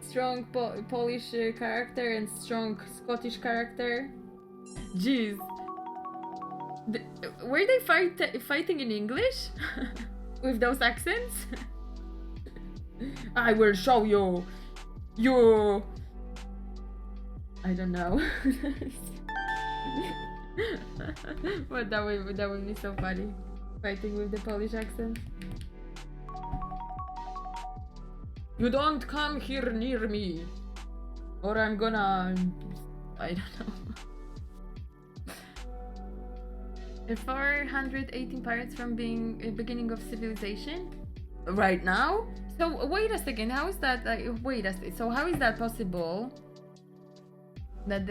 Strong Polish character and strong Scottish character. Jeez. Were they fighting in English? With those accents? I will show you. You. I don't know. But that would be so funny. Fighting with the Polish accent. You don't come here near me, or I'm gonna... I don't know. 418 pirates from being beginning of civilization? Right now? So wait a second, how is that so how is that possible? That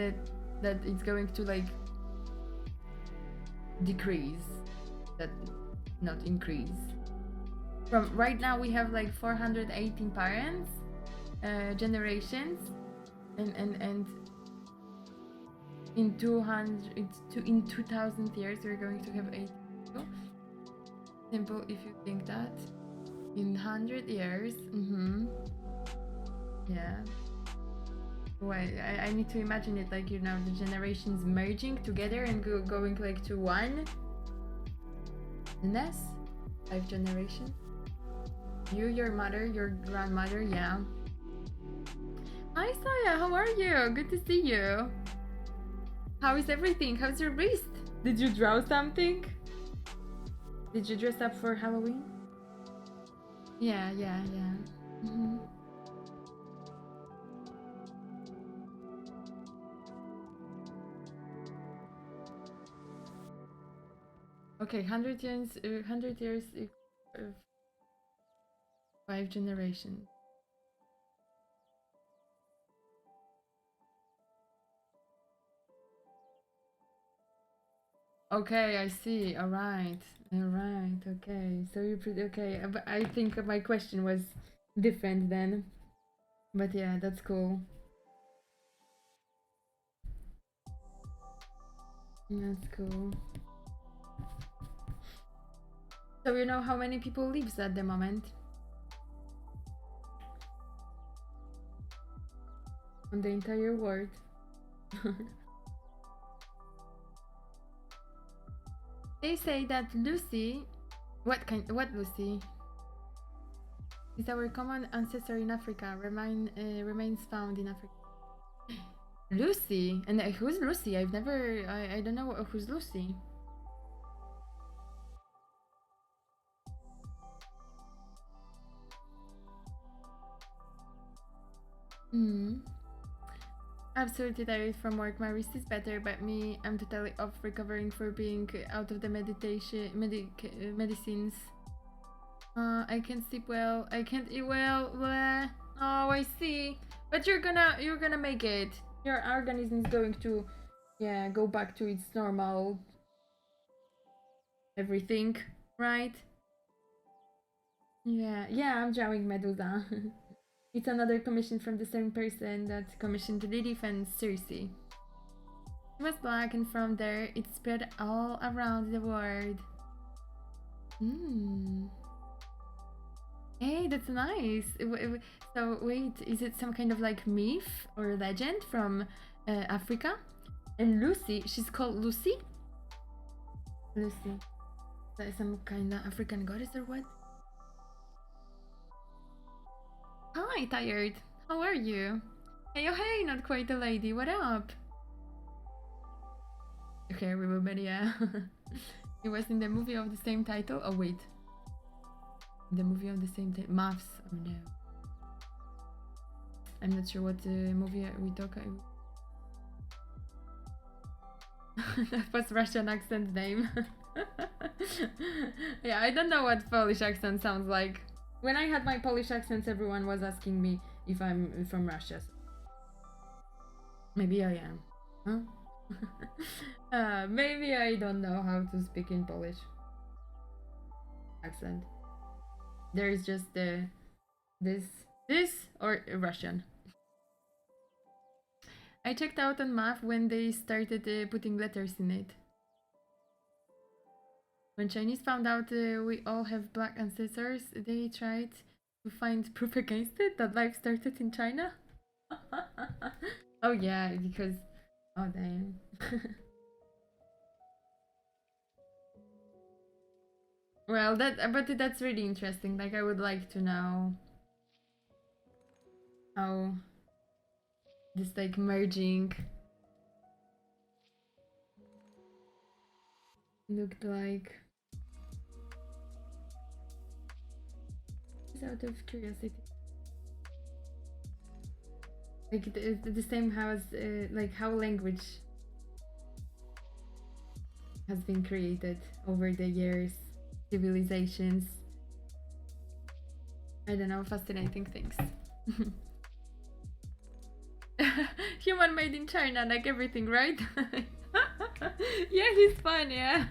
it's going to like decrease, that not increase. From right now we have like 418 parents, generations, and in 2000 years we're going to have 8 people. Simple if you think that. In 100 years, yeah. Well, I need to imagine it like, the generations merging together and going like to one. And that's 5 generations. You, your mother, your grandmother, yeah. Hi Saya, how are you? Good to see you. How is everything? How's your wrist? Did you draw something? Did you dress up for Halloween? Yeah. Okay, 100 years, 5 generations. Okay, I see. All right. Okay. So okay. But I think my question was different then. But yeah, that's cool. That's cool. So you know how many people lives at the moment? On the entire world. They say that Lucy, what Lucy? Is our common ancestor in Africa, remains found in Africa. Lucy? And who's Lucy? I don't know who's Lucy. Absolutely tired from work. My wrist is better, but I'm totally off, recovering for being out of the medicines. I can't sleep well. I can't eat well. Blah. Oh, I see. But you're gonna make it. Your organism is going to, go back to its normal everything, right? Yeah, I'm drawing Medusa. It's another commission from the same person that commissioned Lilith and Circe. It was black, and from there it spread all around the world. Hey, that's nice. So wait, is it some kind of like myth or legend from Africa? And Lucy, she's called Lucy? Lucy. That is some kind of African goddess or what? Hi, tired. How are you? Hey, oh hey, not quite a lady. What up? Okay, remember, yeah. It was in the movie of the same title. Oh wait, the movie of the same title, Maths. Oh no, I'm not sure what movie we talk. That was Russian accent name. Yeah, I don't know what Polish accent sounds like. When I had my Polish accents, everyone was asking me if I'm from Russia. So maybe I am. Huh? Maybe I don't know how to speak in Polish accent. There is just this this or Russian. I checked out on Math when they started putting letters in it. When Chinese found out we all have black ancestors, they tried to find proof against it that life started in China. Oh yeah, because oh damn. Well, that's really interesting. Like I would like to know how this like merging looked like. Just out of curiosity. Like the same as like how language has been created over the years, civilizations. I don't know, fascinating things. Human made in China, like everything, right? Yeah, he's fun, yeah.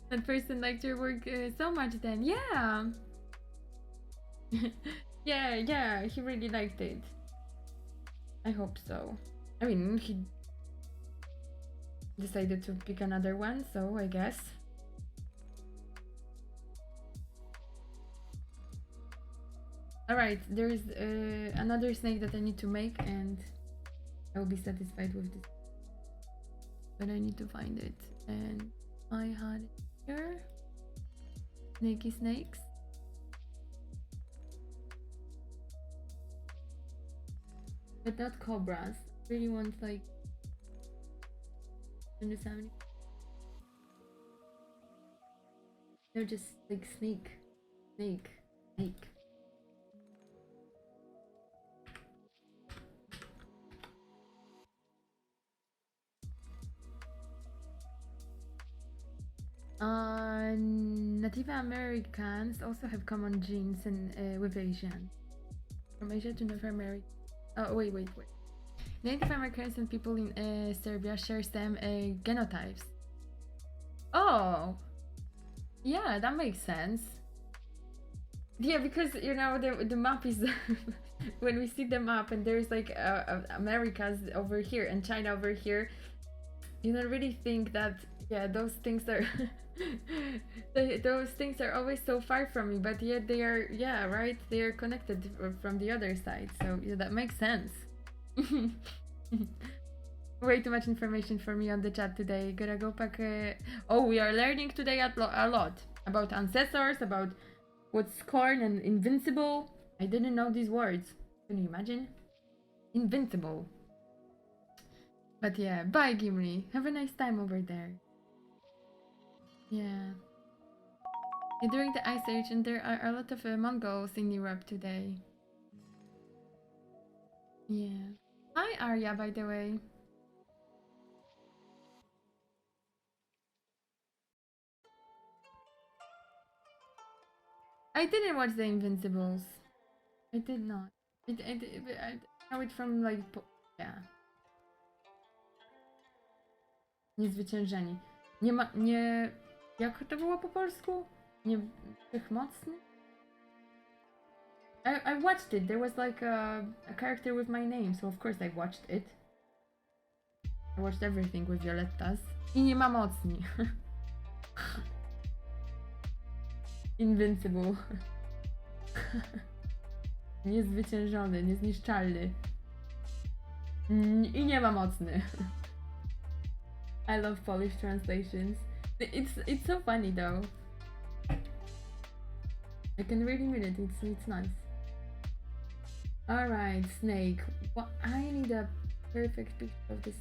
That person liked your work so much then, yeah. Yeah, he really liked it. I hope so. I mean, he decided to pick another one, so I guess. Alright, there's another snake that I need to make and I will be satisfied with this. But I need to find it. And I had it here. Snaky snakes. But not cobras. I really want like... understand? They're just like snake. Snake. Native Americans also have common genes and with Asian. From Asia to North America. Oh, wait. Native Americans and people in Serbia share some genotypes. Oh! Yeah, that makes sense. Yeah, because, you know, the map is... when we see the map and there's like Americas over here and China over here, you don't really think that, yeah, those things are... those things are always so far from me, but yet they are, yeah, right? They are connected from the other side, so yeah, that makes sense. Way too much information for me on the chat today. Gotta go back. Oh, we are learning today a lot about ancestors, about what's corn and invincible. I didn't know these words. Can you imagine? Invincible. But yeah, bye Gimli. Have a nice time over there. Yeah. During the Ice Age, and there are a lot of Mongols in Europe today. Yeah. Hi Arya, by the way. I didn't watch The Invincibles. I did not. I know it from like... Yeah. Niezwyciężeni. Nie ma... Nie... Jak to było po polsku? Nie... Wszechmocny? I watched it. There was like a character with my name, so of course I watched it. I watched everything with Violettas. I nie ma mocni. Invincible. Niezwyciężony, niezniszczalny. I nie ma mocny. I love Polish translations. It's so funny though. I can really mean it. It's nice. Alright, snake. Well, I need a perfect picture of this.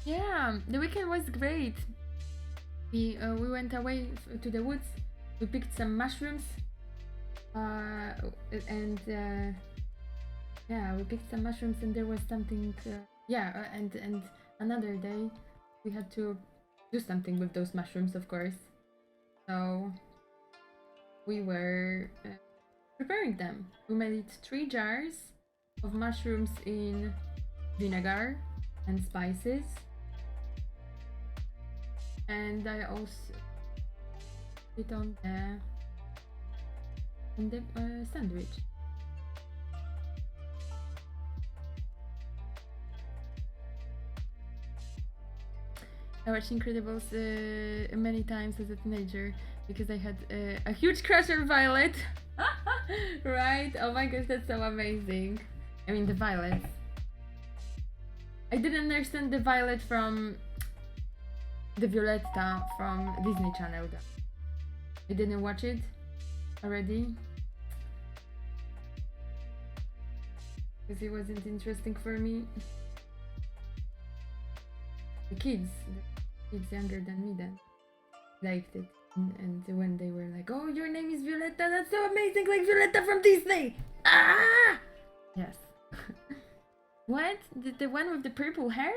Yeah, the weekend was great. We went away to the woods. We picked some mushrooms. And yeah, we picked some mushrooms, and there was something. Yeah, and another day, we had to do something with those mushrooms, of course. So we were preparing them. We made 3 jars of mushrooms in vinegar and spices, and I also put on the sandwich. I watched Incredibles many times as a teenager because I had a huge crush on Violet. Right? Oh my gosh, that's so amazing. I mean, the Violet. I didn't understand the Violet from the Violetta from Disney Channel. I didn't watch it already because it wasn't interesting for me. The kids younger than me then liked it, and when they were like, "Oh, your name is Violetta, that's so amazing, like Violetta from Disney!" Ah, yes. What? The one with the purple hair?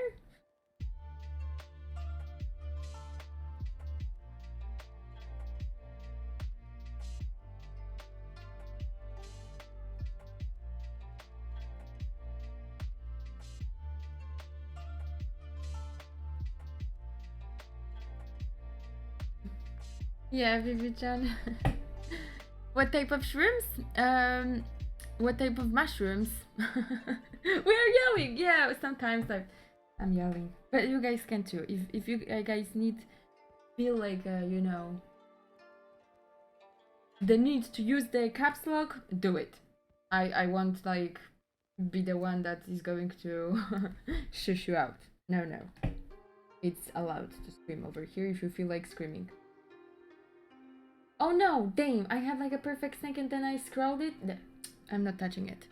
Yeah, Vivi-chan. What type of shrooms? What type of mushrooms? We are yelling. Yeah, sometimes I'm yelling, but you guys can too. If you guys feel like you know, the need to use the caps lock, do it. I won't like be the one that is going to shush you out. No, no. It's allowed to scream over here if you feel like screaming. Oh no, damn, I had like a perfect snake and then I scrolled it. I'm not touching it.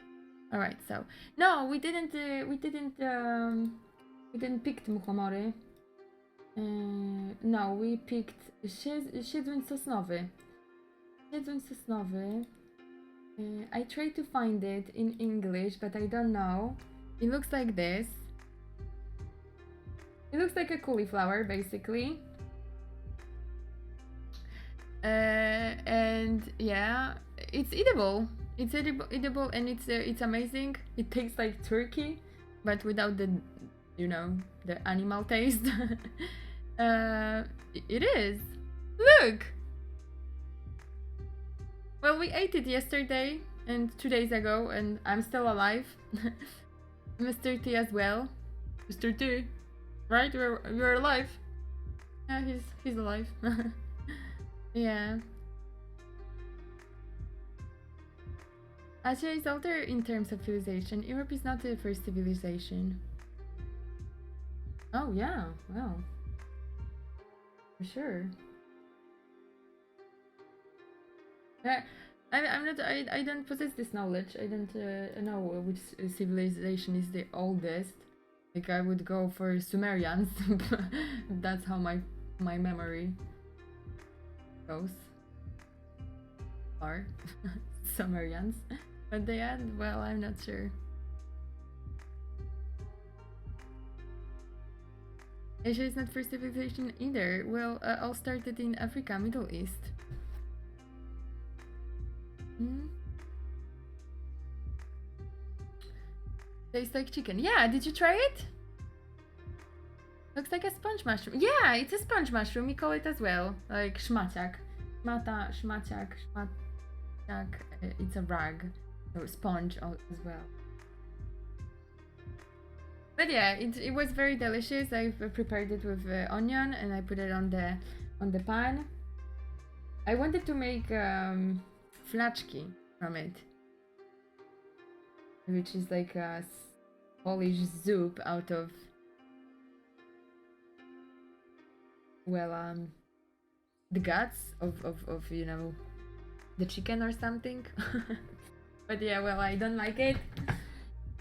Alright, so no, we didn't pick Muchomori. No, we picked Siedleń Sosnowy. Siedleń Sosnowy. I tried to find it in English, but I don't know. It looks like this. It looks like a cauliflower, basically. And yeah, it's edible. It's edible, and it's amazing. It tastes like turkey, but without the, you know, the animal taste. It is. Look. Well, we ate it yesterday and 2 days ago, and I'm still alive. Mr. T as well. Mr. T, right? You're alive. Yeah, he's alive. Yeah. Asia is older in terms of civilization. Europe is not the first civilization. Oh yeah, well, for sure. I'm not. I don't possess this knowledge. I don't know which civilization is the oldest. Like I would go for Sumerians. That's how my memory goes. Are Sumerians, but they had. Well, I'm not sure. Asia is not first civilization either. Well, all started in Africa, Middle East. Hmm? Tastes like chicken. Yeah, did you try it? Looks like a sponge mushroom. Yeah, it's a sponge mushroom. We call it as well. Like szmaciak. Szmaciak. It's a rag. So sponge as well. But yeah, it was very delicious. I prepared it with onion and I put it on the pan. I wanted to make flaczki from it, which is like a Polish soup out of well, the guts of you know, the chicken or something. But yeah, well, I don't like it.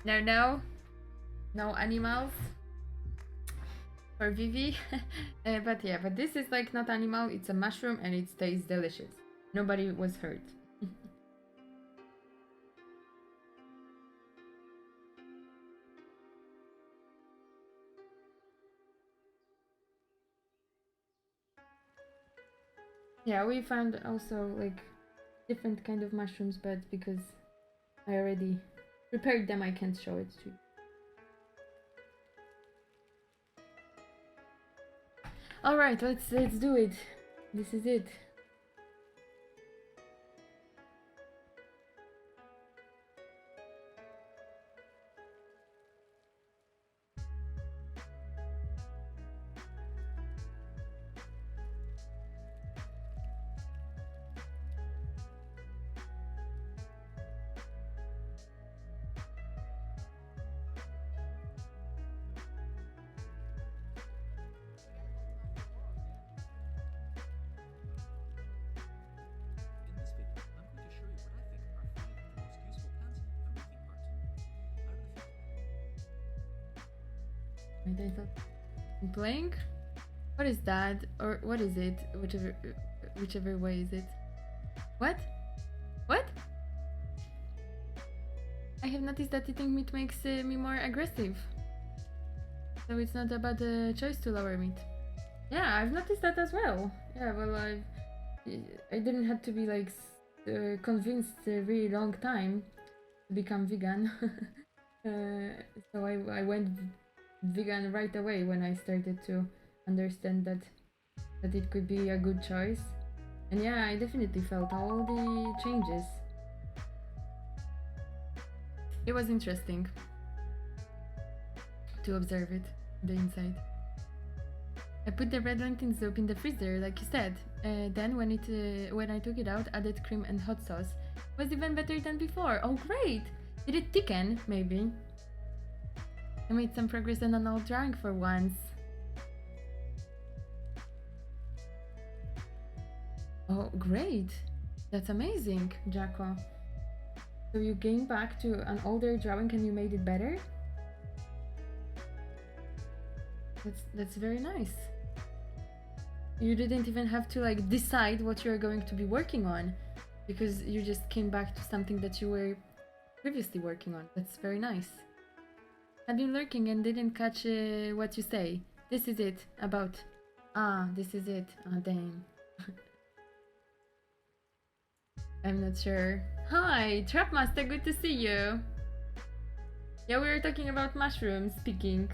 No, no, no animals for Vivi. But yeah, but this is like not animal, it's a mushroom and it tastes delicious. Nobody was hurt. Yeah, we found also like different kind of mushrooms, but because I already prepared them, I can't show it to you. All right, let's do it. This is it. Wait, I thought I'm playing. What is that? Or what is it? Whichever way is it? What? What? I have noticed that eating meat makes me more aggressive. So it's not about the choice to lower meat. Yeah, I've noticed that as well. Yeah, well, I didn't have to be like convinced a really long time to become vegan. So I went vegan right away when I started to understand that it could be a good choice. And yeah, I definitely felt all the changes. It was interesting to observe it, the inside. I put the red lentil soup in the freezer, like you said. Then when I took it out, added cream and hot sauce. It was even better than before. Oh great! Did it thicken? Maybe. I made some progress on an old drawing for once. Oh great! That's amazing, Jaco. So you came back to an older drawing and you made it better? That's very nice. You didn't even have to like decide what you're going to be working on because you just came back to something that you were previously working on. That's very nice. I've been lurking and didn't catch what you say. This is it. About. Ah, this is it. Ah, dang. I'm not sure. Hi, Trapmaster, good to see you. Yeah, we were talking about mushrooms picking.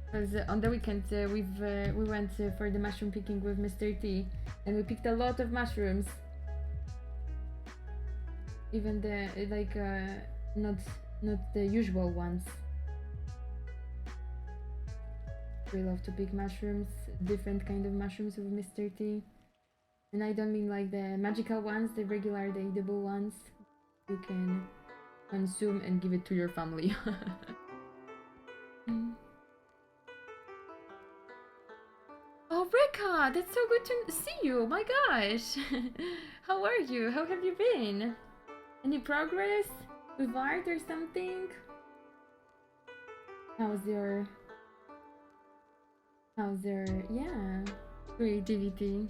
Because on the weekend we went for the mushroom picking with Mr. T, and we picked a lot of mushrooms. Even the like not the usual ones. We love to pick mushrooms, different kind of mushrooms with Mr. T. And I don't mean like the magical ones, the regular, the edible ones. You can consume and give it to your family. Oh, Rika, that's so good to see you. My gosh. How are you? How have you been? Any progress with art or something? How's your yeah, creativity?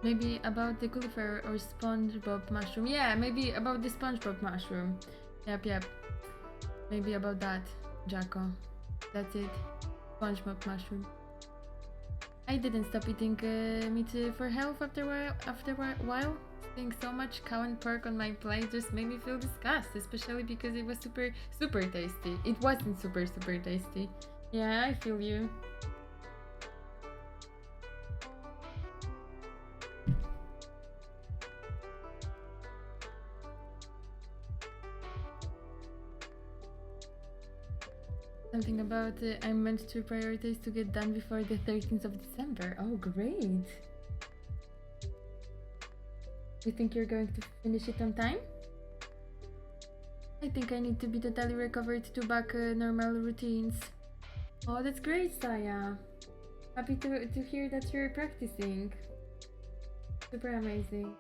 Maybe about the cauliflower or SpongeBob mushroom. Yeah, maybe about the SpongeBob mushroom. Yep. Maybe about that, Jaco. That's it. SpongeBob mushroom. I didn't stop eating meat for health after a while. Seeing so much cow and pork on my plate just made me feel disgust, especially because it was super tasty. It wasn't super tasty. Yeah, I feel you. Something about I'm meant to prioritize to get done before the 13th of December. Oh, great. You think you're going to finish it on time? I think I need to be totally recovered to back normal routines. Oh, that's great, Saya. Happy to hear that you're practicing. Super amazing.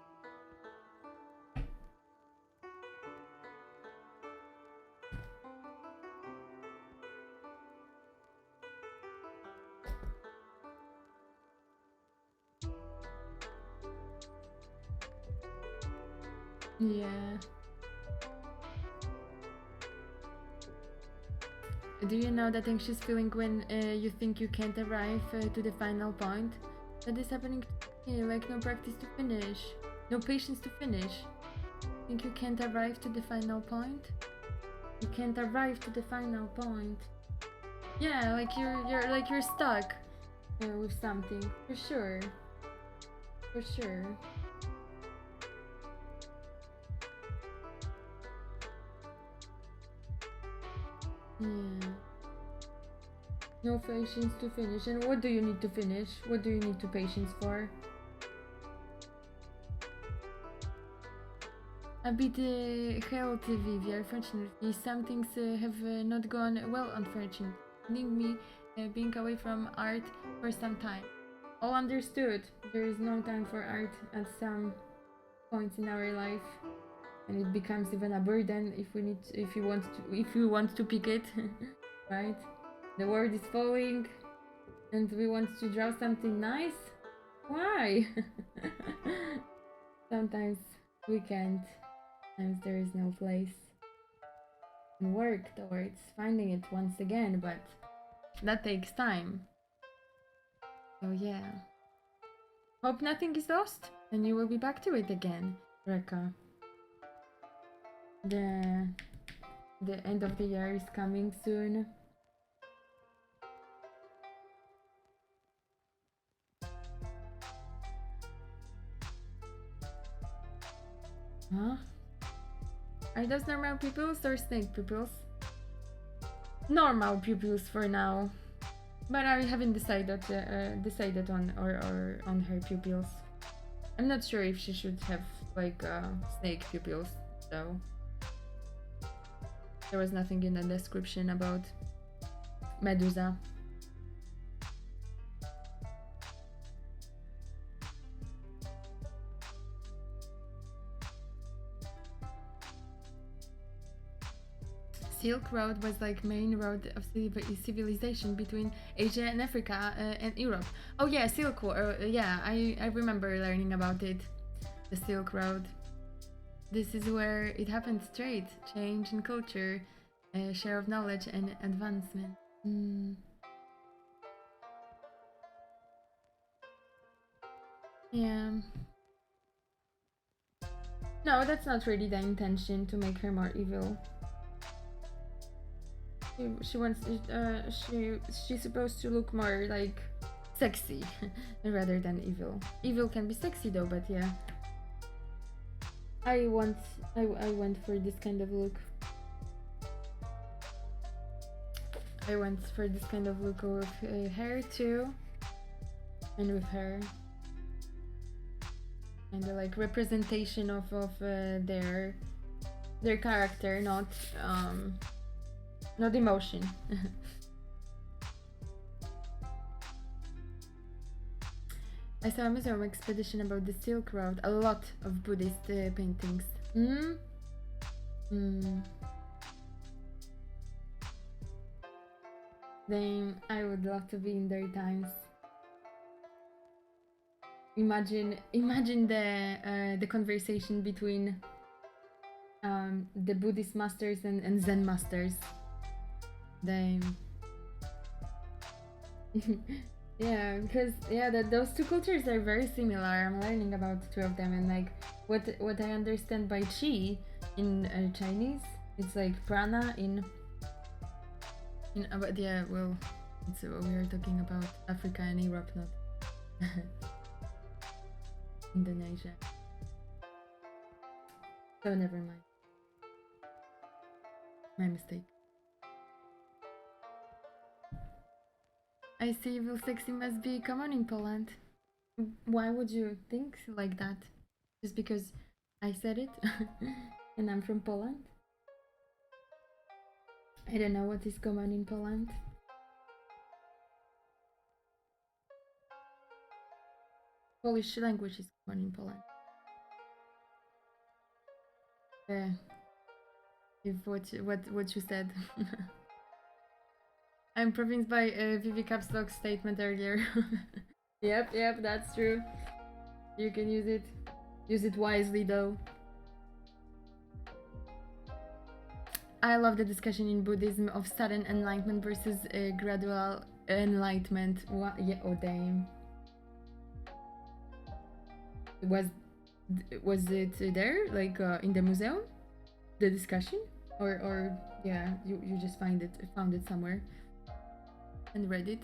Yeah. Do you know that anxious feeling when you think you can't arrive to the final point? That is happening to me, like no practice to finish, no patience to finish. Think you can't arrive to the final point? You can't arrive to the final point. Yeah, like you're stuck with something for sure, for sure. Yeah. No patience to finish. And what do you need to finish? What do you need to patience for? A bit healthy, Vivi, unfortunately. Some things have not gone well, unfortunately. Leaving me being away from art for some time. All understood. There is no time for art at some points in our life. And it becomes even a burden if you want to pick it, right? The world is falling and we want to draw something nice. Why? Sometimes we can't. Sometimes there is no place. And work towards finding it once again, but that takes time. So yeah. Hope nothing is lost and you will be back to it again, Rekka. The end of the year is coming soon. Huh? Are those normal pupils or snake pupils? Normal pupils for now, but I haven't decided on or on her pupils. I'm not sure if she should have like snake pupils, so there was nothing in the description about Medusa. Silk Road was like main road of civilization between Asia and Africa and Europe. Oh yeah, Silk Road. Yeah, I remember learning about it. The Silk Road. This is where it happened straight. Change in culture, share of knowledge and advancement. Yeah. No, that's not really the intention to make her more evil. She wants she's supposed to look more like sexy rather than evil. Evil can be sexy though, but yeah. I went for this kind of look. I went for this kind of look with hair too, and with her, and like representation of their character, not emotion. I saw a museum expedition about the Silk Road. A lot of Buddhist paintings. Then I would love to be in their times. Imagine the conversation between the Buddhist masters and Zen masters. They yeah, because those two cultures are very similar. I'm learning about two of them, and like what I understand by Qi in Chinese, it's like prana in but yeah, well, it's, we are talking about Africa and Europe, not Indonesia. So never mind. My mistake. I see evil sexy must be common in Poland. Why would you think like that? just because I said it and I'm from Poland. I don't know what is common in Poland. Polish language is common in Poland. If what you said. I'm provinced by Vivi Caps Lock statement earlier. Yep, that's true. You can use it. Use it wisely though. I love the discussion in Buddhism of sudden enlightenment versus gradual enlightenment. What? Yeah, oh damn. Was it there, like in the museum, the discussion, or yeah, you just found it somewhere and read it?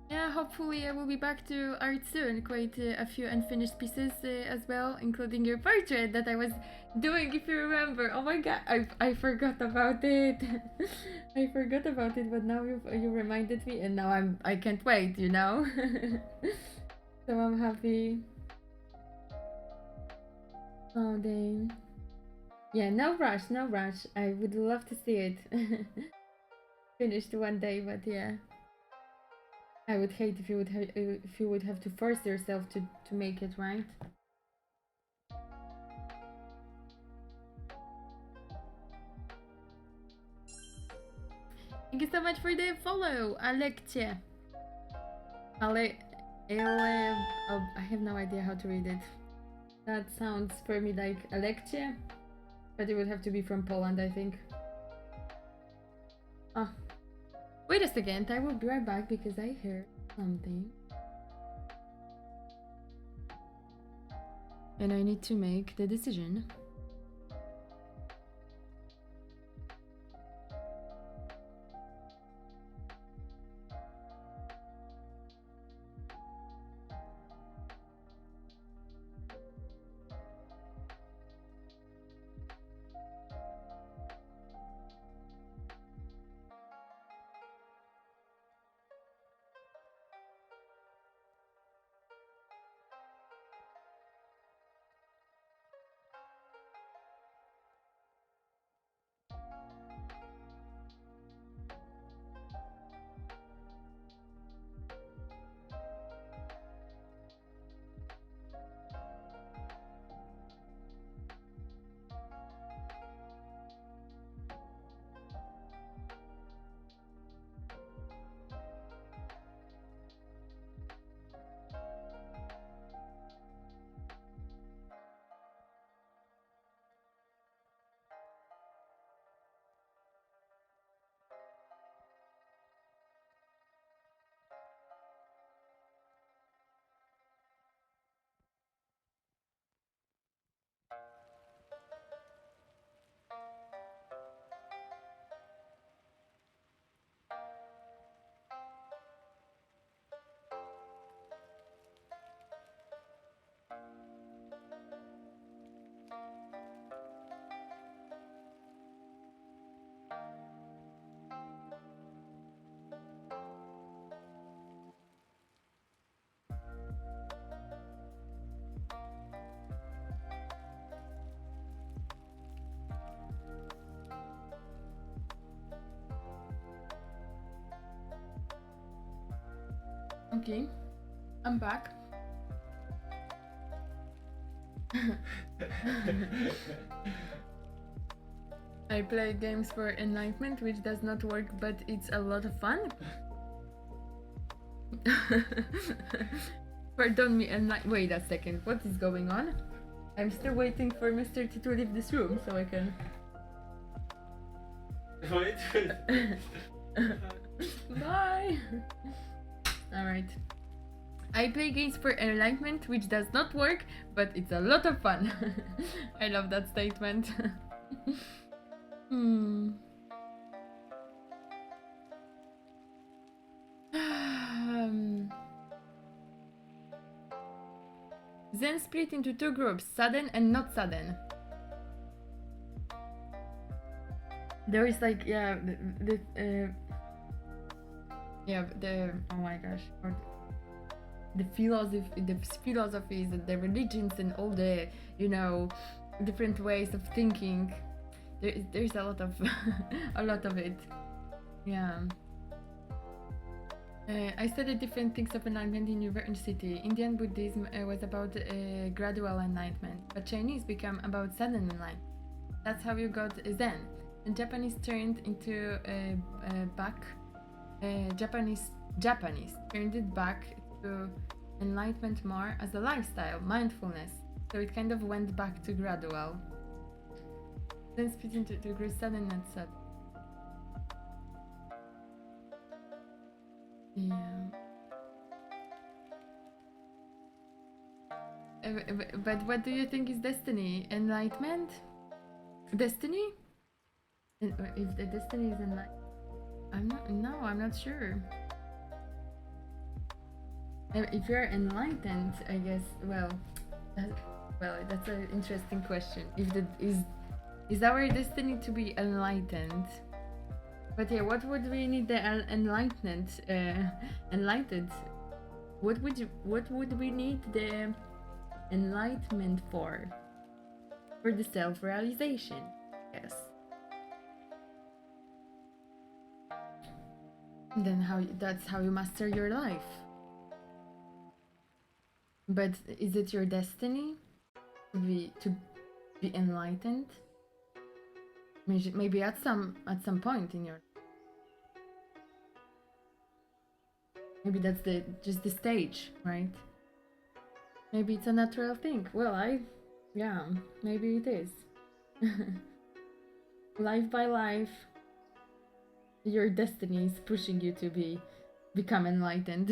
Yeah, hopefully I will be back to art soon. Quite a few unfinished pieces as well, including your portrait that I was doing, if you remember. Oh my god, I forgot about it. I forgot about it, but now you reminded me, and now I can't wait, you know. So I'm happy. Oh dang. Yeah, no rush, no rush. I would love to see it finished one day, but yeah. I would hate if you would have to force yourself to make it, right? Thank you so much for the follow, Alekcie. Oh, I have no idea how to read it. That sounds for me like Alekcie, but it would have to be from Poland, I think. Oh. Wait a second, I will be right back because I heard something. And I need to make the decision. Okay, I'm back. I play games for enlightenment, which does not work, but it's a lot of fun. Pardon me, wait a second, what is going on? I'm still waiting for Mr. T to leave this room so I can... Wait. Bye! Alright. I play games for enlightenment, which does not work, but it's a lot of fun. I love that statement. Zen split into two groups, sudden and not sudden. There is like, yeah, oh my gosh, the philosophies and the religions and all the, you know, different ways of thinking. There's a lot of a lot of it. Yeah. I studied different things of enlightenment in university. Indian Buddhism was about gradual enlightenment, but Chinese became about sudden enlightenment. That's how you got Zen. And Japanese turned into back. Japanese turned it back to enlightenment more as a lifestyle, mindfulness. So it kind of went back to gradual. Then split into grew sudden and sudden. Yeah. But what do you think is destiny? Enlightenment? Destiny? If the destiny is enlightenment, I'm not sure. If you're enlightened, I guess. Well, that's an interesting question. If is our destiny to be enlightened? But yeah, what would we need the enlightened? What would we need the enlightenment for? For the self-realization, yes. And then that's how you master your life. But is it your destiny to be enlightened? Maybe at some point in your, maybe that's just the stage, right? Maybe it's a natural thing. Well, yeah, maybe it is. Life by life, your destiny is pushing you to become enlightened.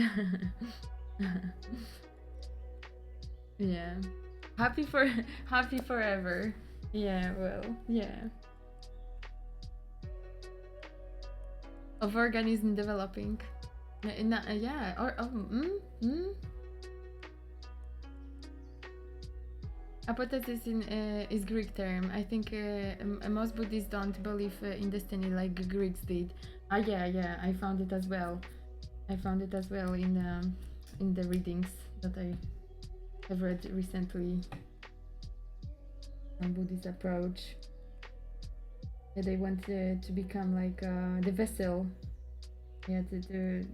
Yeah, happy forever. Yeah, well, yeah. Of organism developing. Yeah, or hypothesis is Greek term. I think most Buddhists don't believe in destiny like Greeks did. Yeah, I found it as well. I found it as well in the readings that I have read recently on Buddhist approach. Yeah, they want to become like the vessel. Yeah, to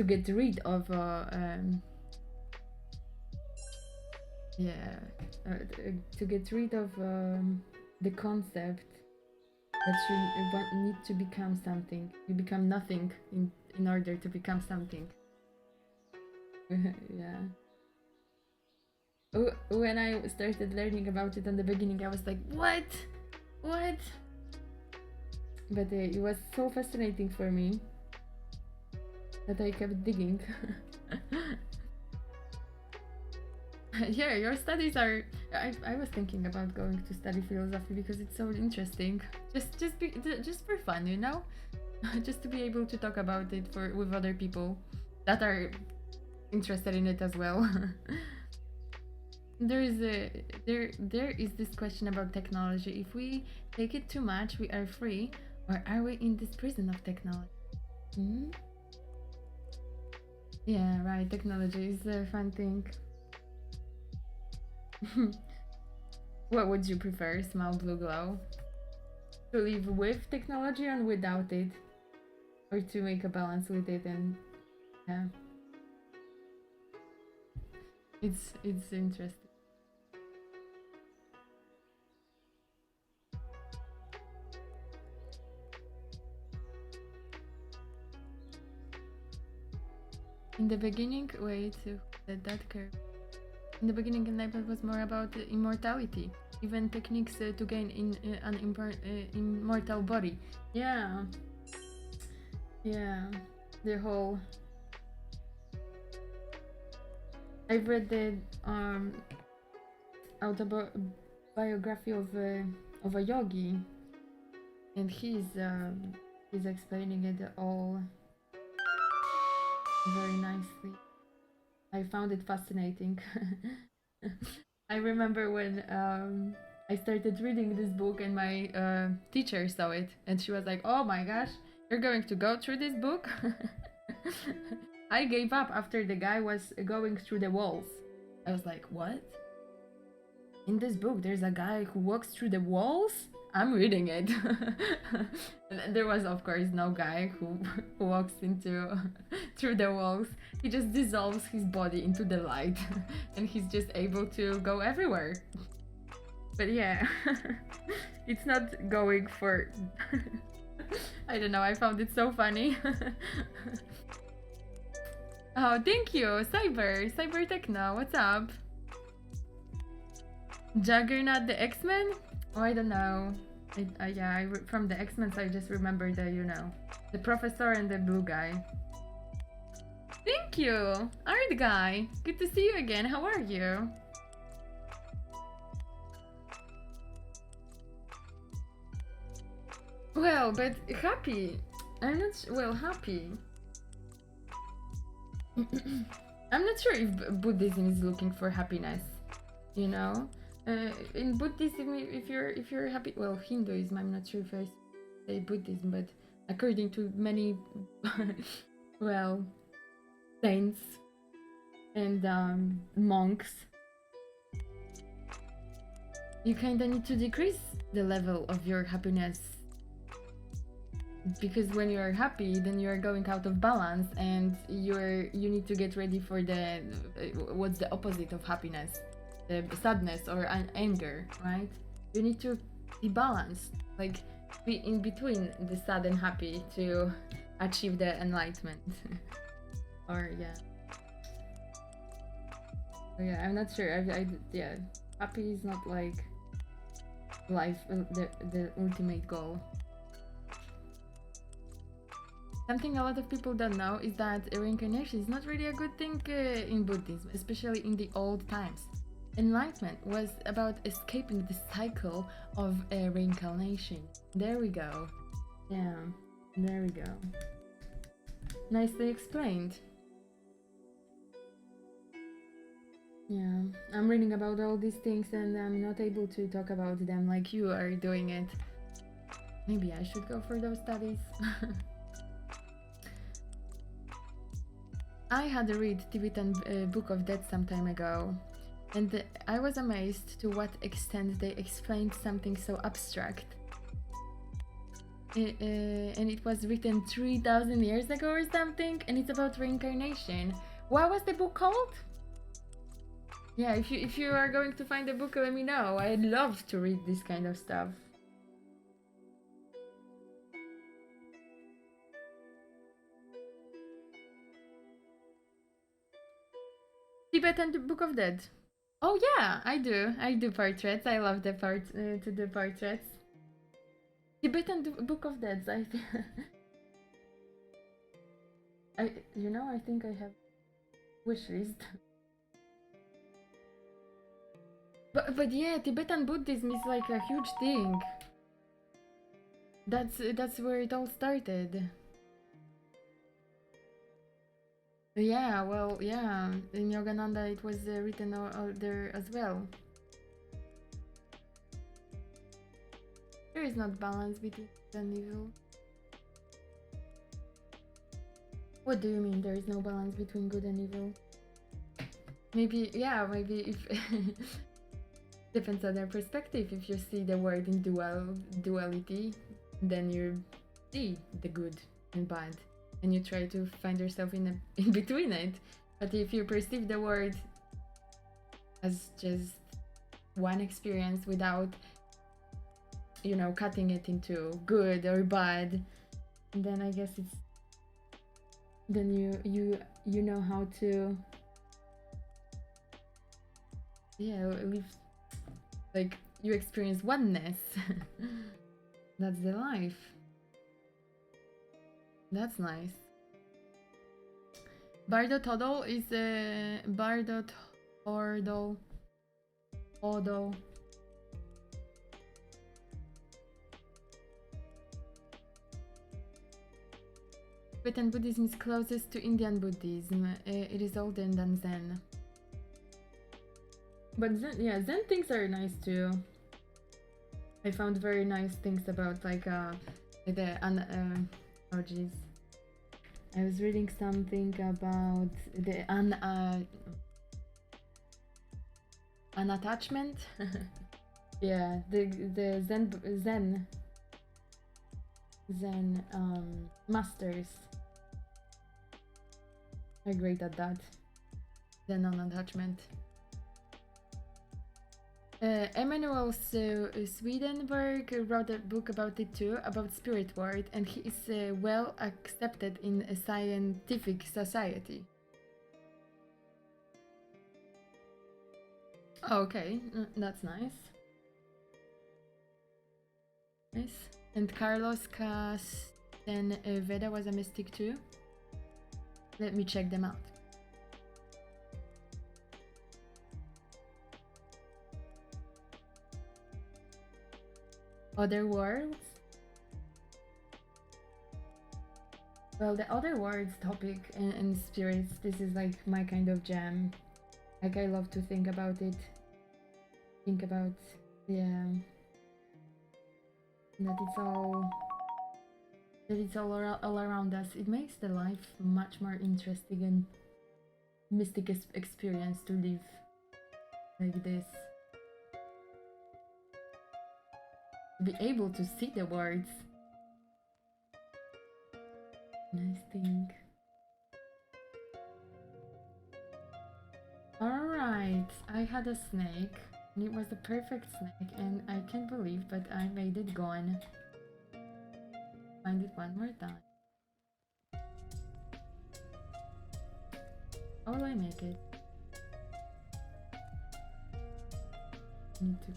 get rid of to get rid of the concept that you need to become something. You become nothing in order to become something. Yeah. When I started learning about it in the beginning, I was like, what? But it was so fascinating for me that I kept digging. Yeah, your studies are. I was thinking about going to study philosophy because it's so interesting. Just for fun, you know, just to be able to talk about it with other people that are interested in it as well. There is this question about technology. If we take it too much, we are free, or are we in this prison of technology? Hmm? Yeah, right. Technology is a fun thing. What would you prefer, small blue glow? To live with technology and without it? Or to make a balance with it and yeah. It's interesting. In the beginning, wait, that curve. In the beginning, enlightenment was more about immortality, even techniques to gain an immortal body. Yeah, yeah. The whole. I've read the autobiography of a yogi, and he's explaining it all very nicely. I found it fascinating. I remember when I started reading this book and my teacher saw it and she was like, "Oh my gosh, you're going to go through this book?" I gave up after the guy was going through the walls. I was like, what? In this book, there's a guy who walks through the walls? I'm reading it. There was, of course, no guy who walks into through the walls. He just dissolves his body into the light, and he's just able to go everywhere. But yeah, it's not going for. I don't know. I found it so funny. Oh, thank you, Cyber Techno. What's up? Juggernaut the X-Men? Oh, I don't know. Yeah, from the X-Men, so I just remember the professor and the blue guy. Thank you, Art Guy. Good to see you again. How are you? Well, but happy. I'm not happy. I'm not sure if Buddhism is looking for happiness. You know, in Buddhism, if you're happy, well, Hinduism, I'm not sure if I say Buddhism, but according to many, well, saints and monks, you kind of need to decrease the level of your happiness, because when you're happy, then you're going out of balance, and you need to get ready for the what's the opposite of happiness. The sadness or anger, right? You need to be balanced, like be in between the sad and happy to achieve the enlightenment. Or yeah. So yeah, I'm not sure. Yeah, happy is not like life, the ultimate goal. Something a lot of people don't know is that reincarnation is not really a good thing in Buddhism, especially in the old times. Enlightenment was about escaping the cycle of reincarnation. There we go. Yeah, there we go. Nicely explained. Yeah, I'm reading about all these things and I'm not able to talk about them like you are doing it. Maybe I should go for those studies. I had read Tibetan Book of Dead some time ago. And I was amazed to what extent they explained something so abstract. And it was written 3,000 years ago or something, and it's about reincarnation. What was the book called? Yeah, if you are going to find the book, let me know. I'd love to read this kind of stuff. Tibetan Book of Dead. Oh yeah, I do portraits. I love the to do portraits. Tibetan Book of Dead. I think I have wish list. But yeah, Tibetan Buddhism is like a huge thing. That's where it all started. Yeah, well, yeah, in Yogananda it was written out there as well. There is not balance between good and evil. What do you mean there is no balance between good and evil? Maybe if depends on their perspective. If you see the world in duality, then you see the good and bad. And you try to find yourself in between it. But if you perceive the world as just one experience without, cutting it into good or bad, then I guess then you know how to live, like you experience oneness. That's the life. That's nice. Bardo Todol is Bardo Tordol. Odo. Tibetan Buddhism is closest to Indian Buddhism. It is older than Zen. But Zen things are nice too. I found very nice things about like the oh geez, I was reading something about the unattachment. Yeah, the Zen masters are great at that. Zen unattachment. Emanuel Swedenborg wrote a book about it too, about spirit world, and he is well accepted in a scientific society. Oh, okay, that's nice. Nice. And Carlos Castaneda was a mystic too. Let me check them out. Other worlds? Well, the other worlds topic and spirits, this is like my kind of jam. Like, I love to think about it. Think about, yeah, that it's all around us. It makes the life much more interesting and mystic experience to live like this. To be able to see the words. Nice thing. Alright, I had a snake. And it was the perfect snake, and I can't believe, but I made it gone. Find it one more time. How will I make it? Need to.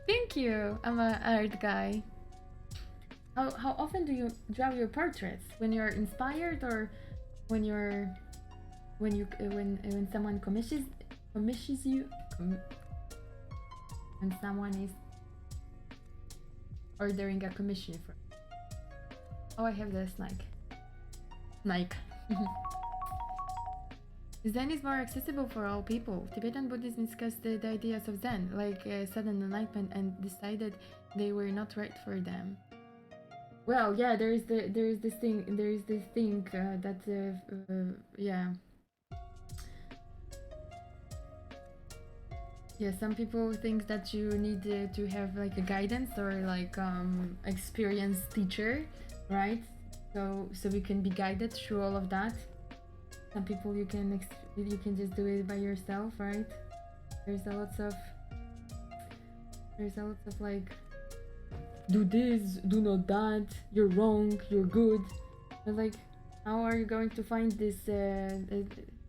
Thank you. I'm an art guy. How often do you draw your portraits? When you're inspired, or when someone commissions you? When someone is ordering a commission for. Oh, I have the snake. Zen is more accessible for all people. Tibetan Buddhists discussed the ideas of Zen, like sudden enlightenment, and decided they were not right for them. Well, yeah, there is this thing that yeah. Yeah, some people think that you need to have like a guidance or like experienced teacher, right? So we can be guided through all of that. Some people you can just do it by yourself, right? There's a lot of like, do this, do not that, you're wrong, you're good. But like, how are you going to find this?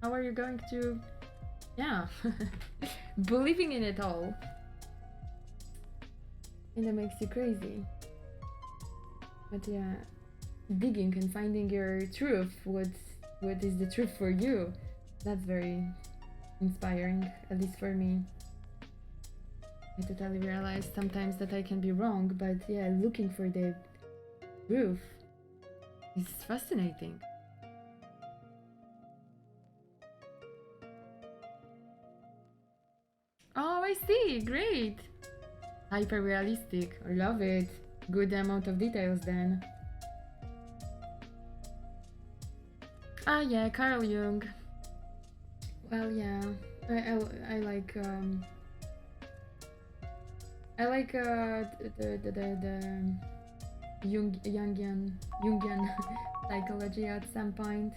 How are you going to, yeah, believing in it all? And that makes you crazy. But yeah, digging and finding your truth, what is the truth for you, that's very inspiring, at least for me. I totally realize sometimes that I can be wrong, but yeah, looking for the truth is fascinating. Oh, I see, great. Hyper realistic, I love it. Good amount of details then. Ah, yeah, Carl Jung. Well, yeah, I like the Jungian psychology at some point.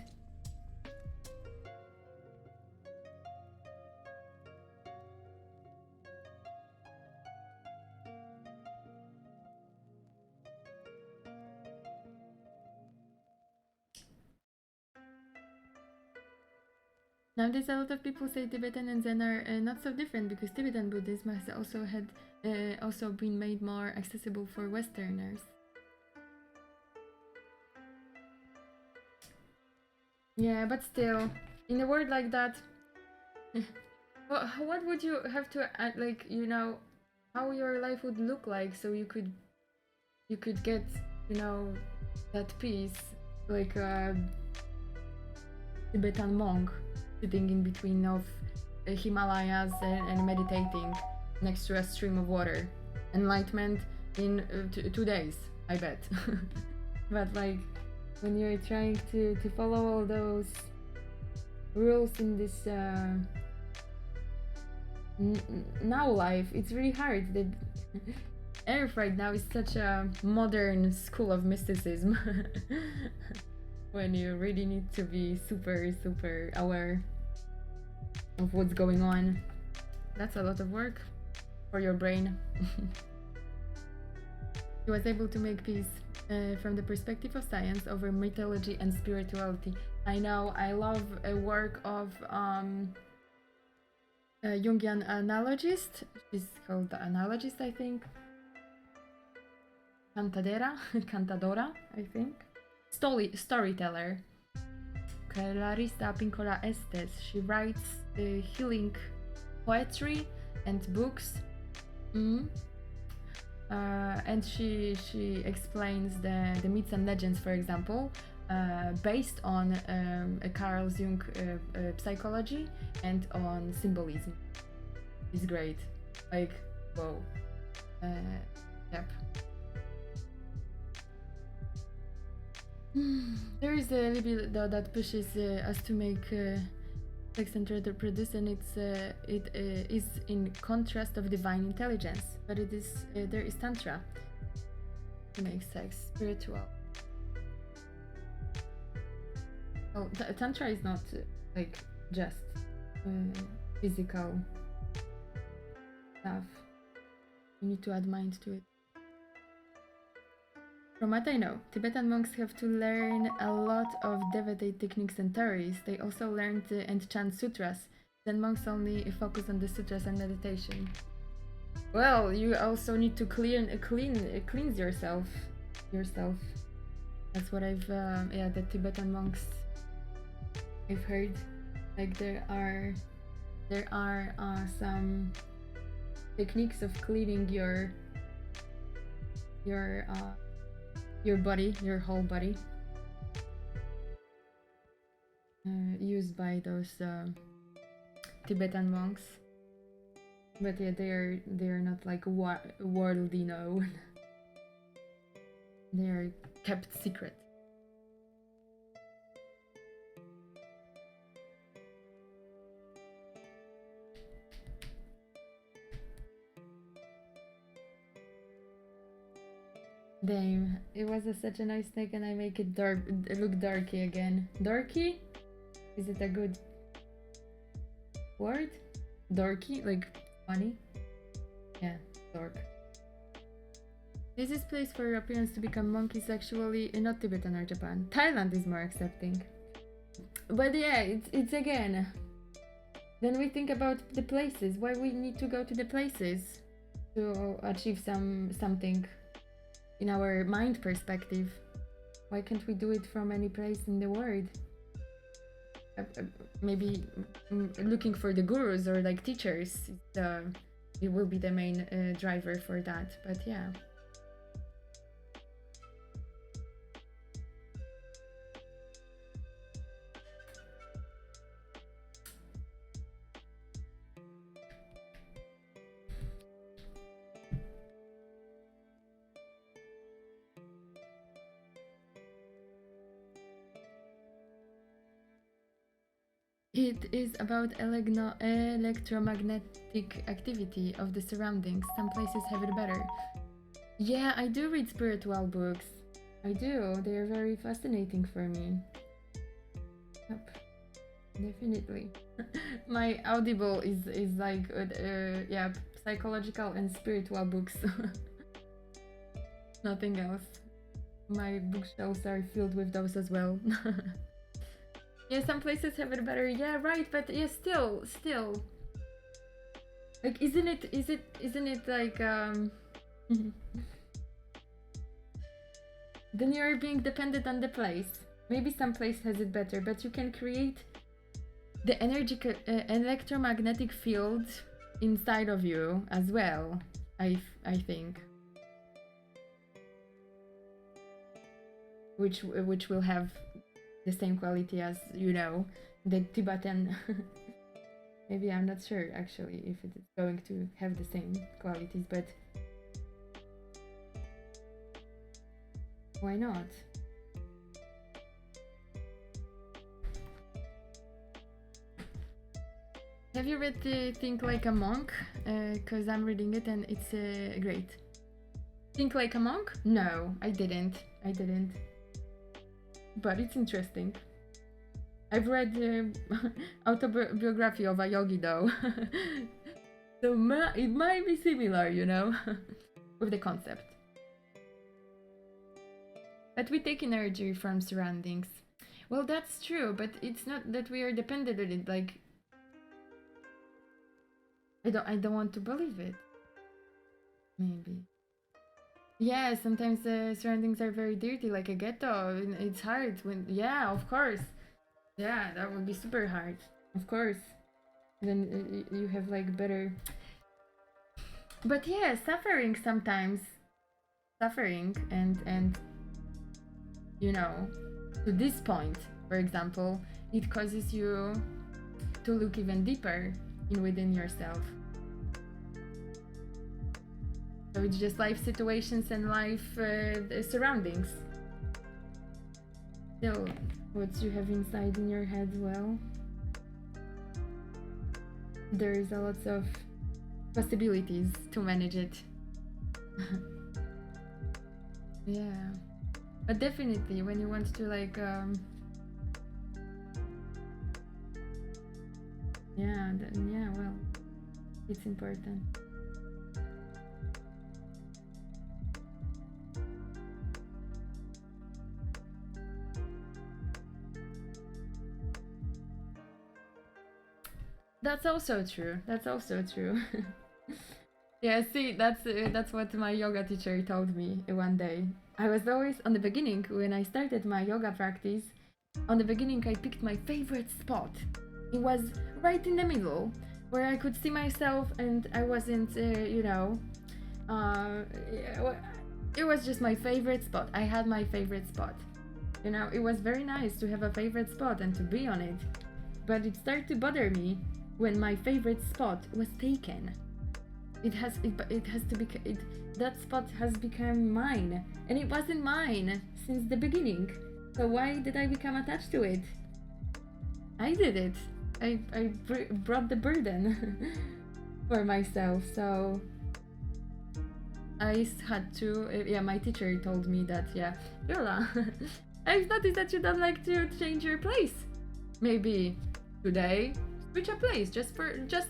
Nowadays, a lot of people say Tibetan and Zen are not so different, because Tibetan Buddhism has also been made more accessible for Westerners. Yeah, but still, in a world like that, what would you have to add, like, you know, how your life would look like, so you could get, you know, that peace like a Tibetan monk sitting in between of Himalayas and meditating next to a stream of water. Enlightenment in 2 days, I bet. But like when you're trying to follow all those rules in this now life, it's really hard. The Earth right now is such a modern school of mysticism. When you really need to be super aware of what's going on. That's a lot of work for your brain. He was able to make peace from the perspective of science over mythology and spirituality. I know, I love a work of a Jungian analogist. She's called the analogist, I think. Cantadora, I think. Storyteller. Clarissa Pinkola Estes. She writes healing poetry and books. And she explains the myths and legends, for example, based on Carl Jung psychology and on symbolism. It's great. Like, whoa. Yep. There is a libido that pushes us to make sex and try to produce, and it is in contrast of divine intelligence. But it is there is tantra to make sex spiritual. Oh, tantra is not like just physical stuff. You need to add mind to it. From what I know, Tibetan monks have to learn a lot of devotee techniques and theories. They also learn and chant sutras. Then monks only focus on the sutras and meditation. Well, you also need to cleanse yourself. That's what I've the Tibetan monks I've heard. Like there are some techniques of cleaning your body, your whole body, used by those Tibetan monks. But yeah, they are not like worldly known. They are kept secret. Damn, it was such a nice snake and I make it look darky again. Dorky? Is it a good word? Dorky? Like funny? Yeah, dork. This is place for Europeans to become monkeys actually, not Tibetan or Japan. Thailand is more accepting. But yeah, it's again. Then we think about the places. Why we need to go to the places to achieve something in our mind perspective. Why can't we do it from any place in the world? Maybe looking for the gurus or like teachers. It will be the main driver for that. But yeah. It is about electromagnetic activity of the surroundings. Some places have it better. Yeah, I do read spiritual books. I do. They are very fascinating for me. Yep. Definitely. My Audible is like yeah, psychological and spiritual books. Nothing else. My bookshelves are filled with those as well. Yeah, some places have it better. Yeah, right, but yeah, still. Like, isn't it like then you're being dependent on the place. Maybe some place has it better, but you can create the electromagnetic field inside of you as well. I think. which will have the same quality as, you know, the Tibetan. Maybe I'm not sure actually if it is going to have the same qualities, but why not? Have you read Think Like a Monk? Because I'm reading it and it's great. Think Like a Monk? No, I didn't. But it's interesting. I've read the autobiography of a yogi though. So it might be similar, you know, with the concept. But we take energy from surroundings. Well, that's true, but it's not that we are dependent on it. Like, I don't want to believe it. Maybe. Yeah, sometimes the surroundings are very dirty, like a ghetto. It's hard when, yeah, of course. Yeah, that would be super hard. Of course. Then you have like better. But yeah, suffering sometimes. Suffering and you know, to this point, for example, it causes you to look even deeper in within yourself. So it's just life situations and life surroundings. Still, what you have inside in your head, well, there's a lot of possibilities to manage it. Yeah, but definitely when you want to like yeah, well, it's important. That's also true. Yeah, see, that's what my yoga teacher told me one day. I was always on the beginning when I started my yoga practice. On the beginning, I picked my favorite spot. It was right in the middle, where I could see myself, and I wasn't, you know, it was just my favorite spot. I had my favorite spot. You know, it was very nice to have a favorite spot and to be on it. But it started to bother me when my favorite spot was taken. It has to be that spot has become mine, and it wasn't mine since the beginning. So why did I become attached to it? I did it. I brought the burden for myself. So I had to. Yeah, my teacher told me that. Yeah, Yola, I've noticed that you don't like to change your place. Maybe today switch a place just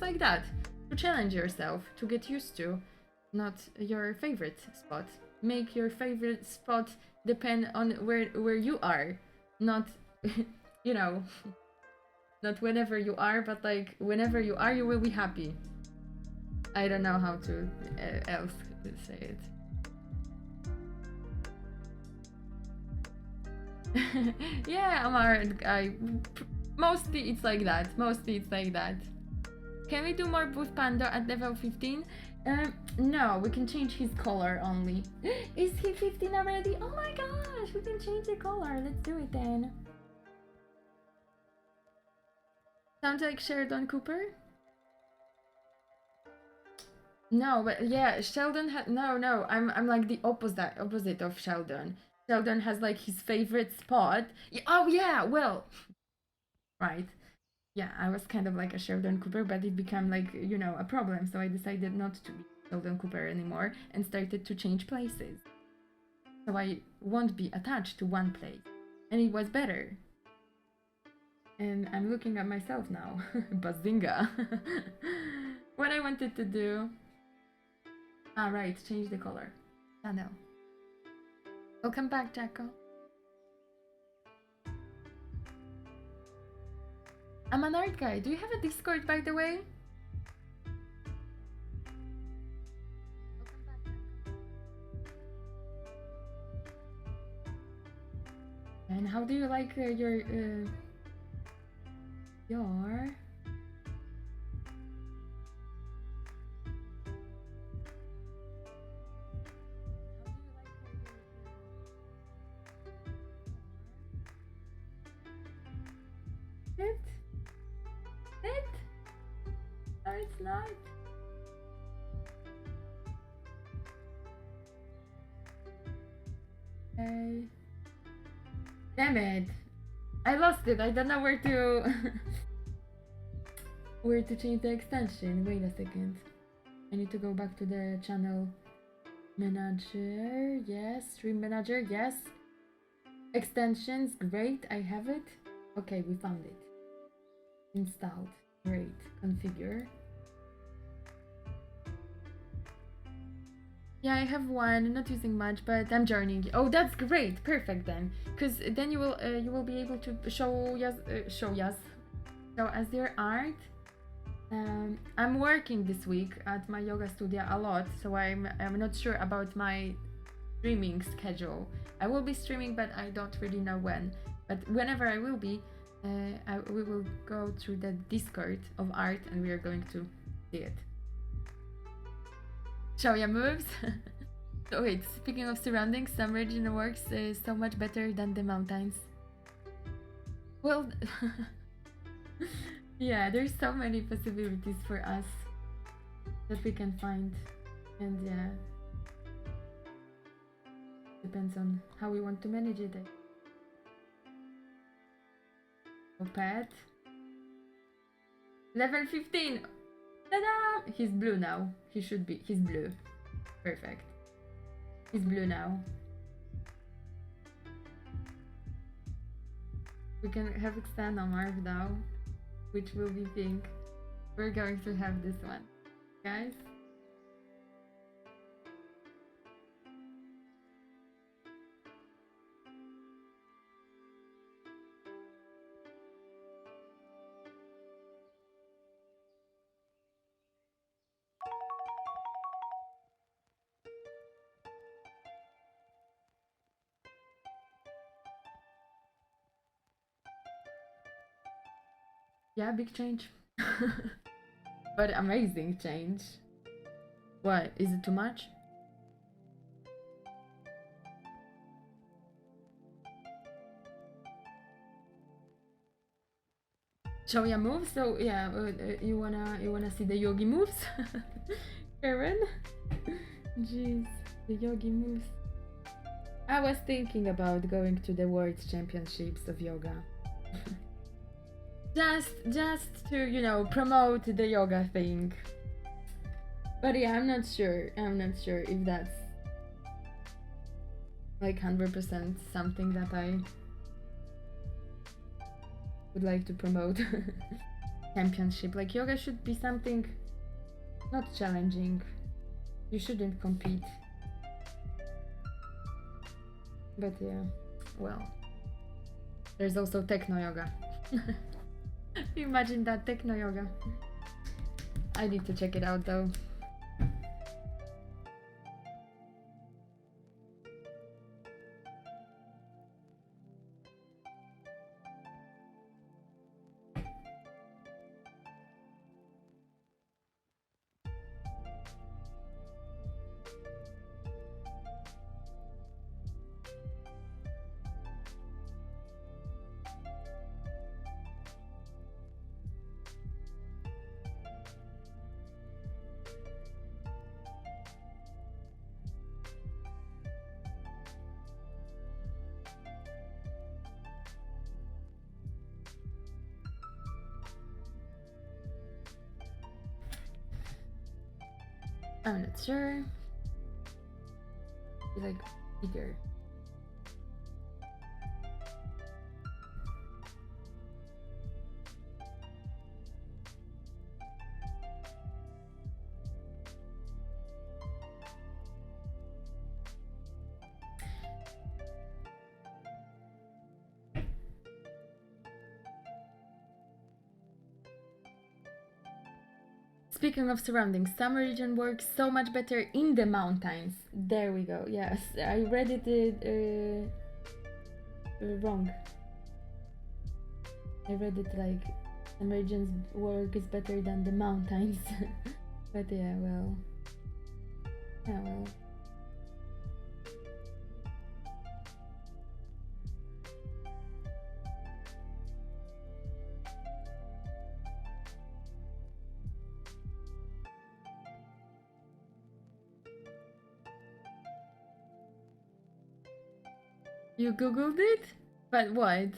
like that, to challenge yourself, to get used to not your favorite spot. Make your favorite spot depend on where you are, not you know, not whenever you are, but like whenever you are, you will be happy. I don't know how to else say it. Yeah, Amar, mostly it's like that. Can we do more Booth Panda at level 15? No, we can change his color only. Is he 15 already? Oh my gosh, we can change the color. Let's do it then. Sounds like Sheldon Cooper? No, but yeah, Sheldon no, I'm like the opposite of Sheldon. Sheldon has like his favorite spot. Oh yeah, well, right. Yeah, I was kind of like a Sheldon Cooper, but it became like, you know, a problem. So I decided not to be Sheldon Cooper anymore and started to change places. So I won't be attached to one place. And it was better. And I'm looking at myself now. Bazinga. What I wanted to do. Ah, right, change the color. Channel. Welcome back, Jacko. I'm an art guy. Do you have a Discord, by the way? And how do you like your not? Okay. Damn it. I lost it. I don't know where to where to change the extension. Wait a second. I need to go back to the channel manager. Yes. Stream manager. Yes. Extensions. Great. I have it. Okay, we found it. Installed. Great. Configure. Yeah, I have one. Not using much, but I'm joining. Oh, that's great. Perfect then, because then you will be able to show us your art. I'm working this week at my yoga studio a lot, so I'm not sure about my streaming schedule. I will be streaming, but I don't really know when. But whenever I will be, we will go through the Discord of art, and we are going to see it. Show ya moves. So wait, speaking of surroundings, some region works so much better than the mountains. Well, yeah, there's so many possibilities for us that we can find, and yeah, depends on how we want to manage it. Oh, pet. Level 15! Ta-da! He's blue now. He should be. He's blue. Perfect. He's blue now. We can have Xenomorph now, which will be pink. We're going to have this one, guys. Yeah, big change. But amazing change. What? Is it too much? Show ya moves. So yeah, you wanna see the yogi moves, Karen? Jeez, the yogi moves. I was thinking about going to the World Championships of Yoga. just to promote the yoga thing. But yeah, I'm not sure if that's like 100% something that I would like to promote. Championship, like yoga should be something not challenging. You shouldn't compete. But yeah, well, there's also techno yoga. Imagine that, techno yoga. I need to check it out though. I'm not sure. It's like bigger. Speaking of surroundings, summer region works so much better in the mountains. There we go. Yes, I read it wrong. I read it like some regions work is better than the mountains. But yeah, well. Yeah, well. You googled it? But what?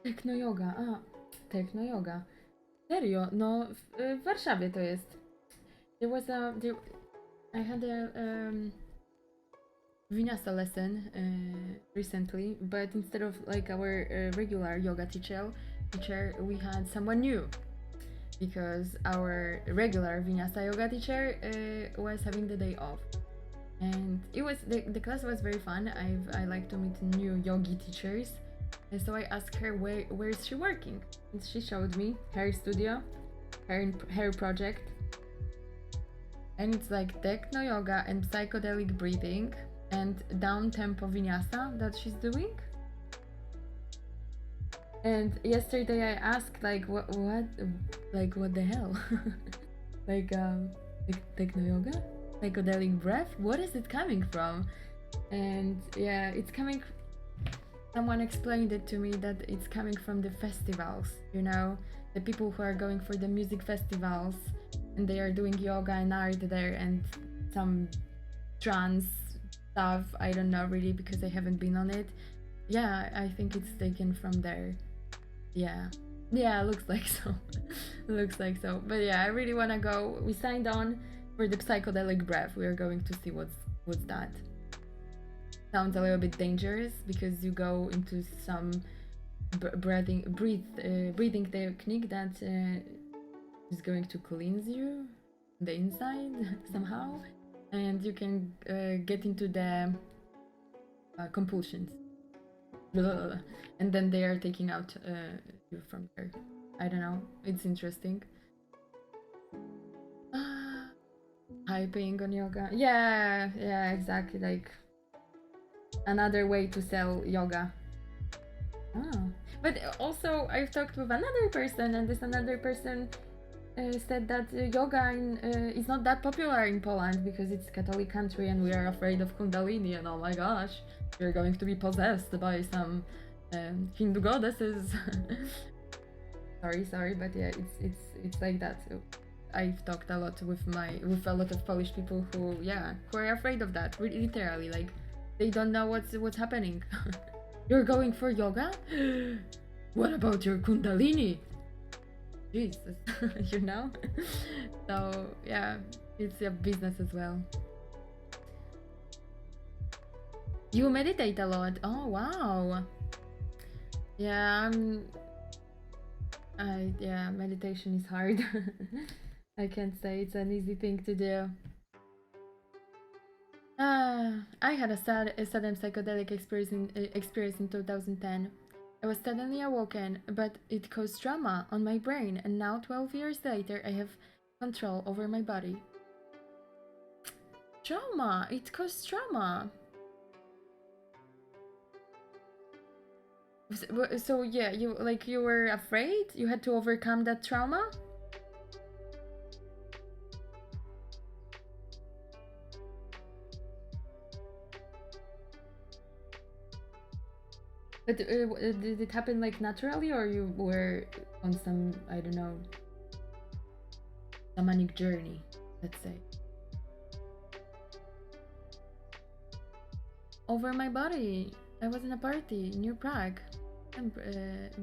Techno yoga. A, techno yoga. Serio? No, w Warszawie to jest. There was a there, I had a vinyasa lesson recently, but instead of like our regular yoga teacher, we had someone new because our regular vinyasa yoga teacher was having the day off, and it was the class was very fun. I like to meet new yogi teachers, and so I asked her where is she working, and she showed me her studio, her project, and it's like techno yoga and psychedelic breathing and down tempo vinyasa that she's doing. And yesterday I asked like what the hell, like techno yoga, psychedelic breath. What is it coming from? And yeah, it's coming. Someone explained it to me that it's coming from the festivals. You know, the people who are going for the music festivals and they are doing yoga and art there and some trance stuff. I don't know really because I haven't been on it. Yeah, I think it's taken from there. Yeah. Yeah, looks like so. Looks like so. But yeah, I really wanna go. We signed on for the psychedelic breath. We are going to see what's that. Sounds a little bit dangerous because you go into some breathing technique that is going to cleanse you the inside somehow, and you can get into the compulsions. Blah. And then they are taking out you from there. I don't know. It's interesting. Hyping on yoga. Yeah, yeah, exactly. Like another way to sell yoga. Oh. But also, I've talked with another person, and this another person said that yoga is not that popular in Poland because it's Catholic country and we are afraid of Kundalini, and oh my gosh, you're going to be possessed by some Hindu goddesses. sorry, but yeah, it's like that. So I've talked a lot with a lot of Polish people who are afraid of that. Literally, like they don't know what's happening. You're going for yoga? What about your Kundalini? Jesus, you know? So, yeah, it's a business as well. You meditate a lot. Oh, wow. Yeah, meditation is hard. I can't say it's an easy thing to do. I had a sudden psychedelic experience in 2010. I was suddenly awoken, but it caused trauma on my brain, and now, 12 years later, I have control over my body. Trauma! It caused trauma! So yeah, you were afraid? You had to overcome that trauma? But did it happen like naturally, or you were on some, I don't know, shamanic journey, let's say? Over my body. I was in a party in New Prague.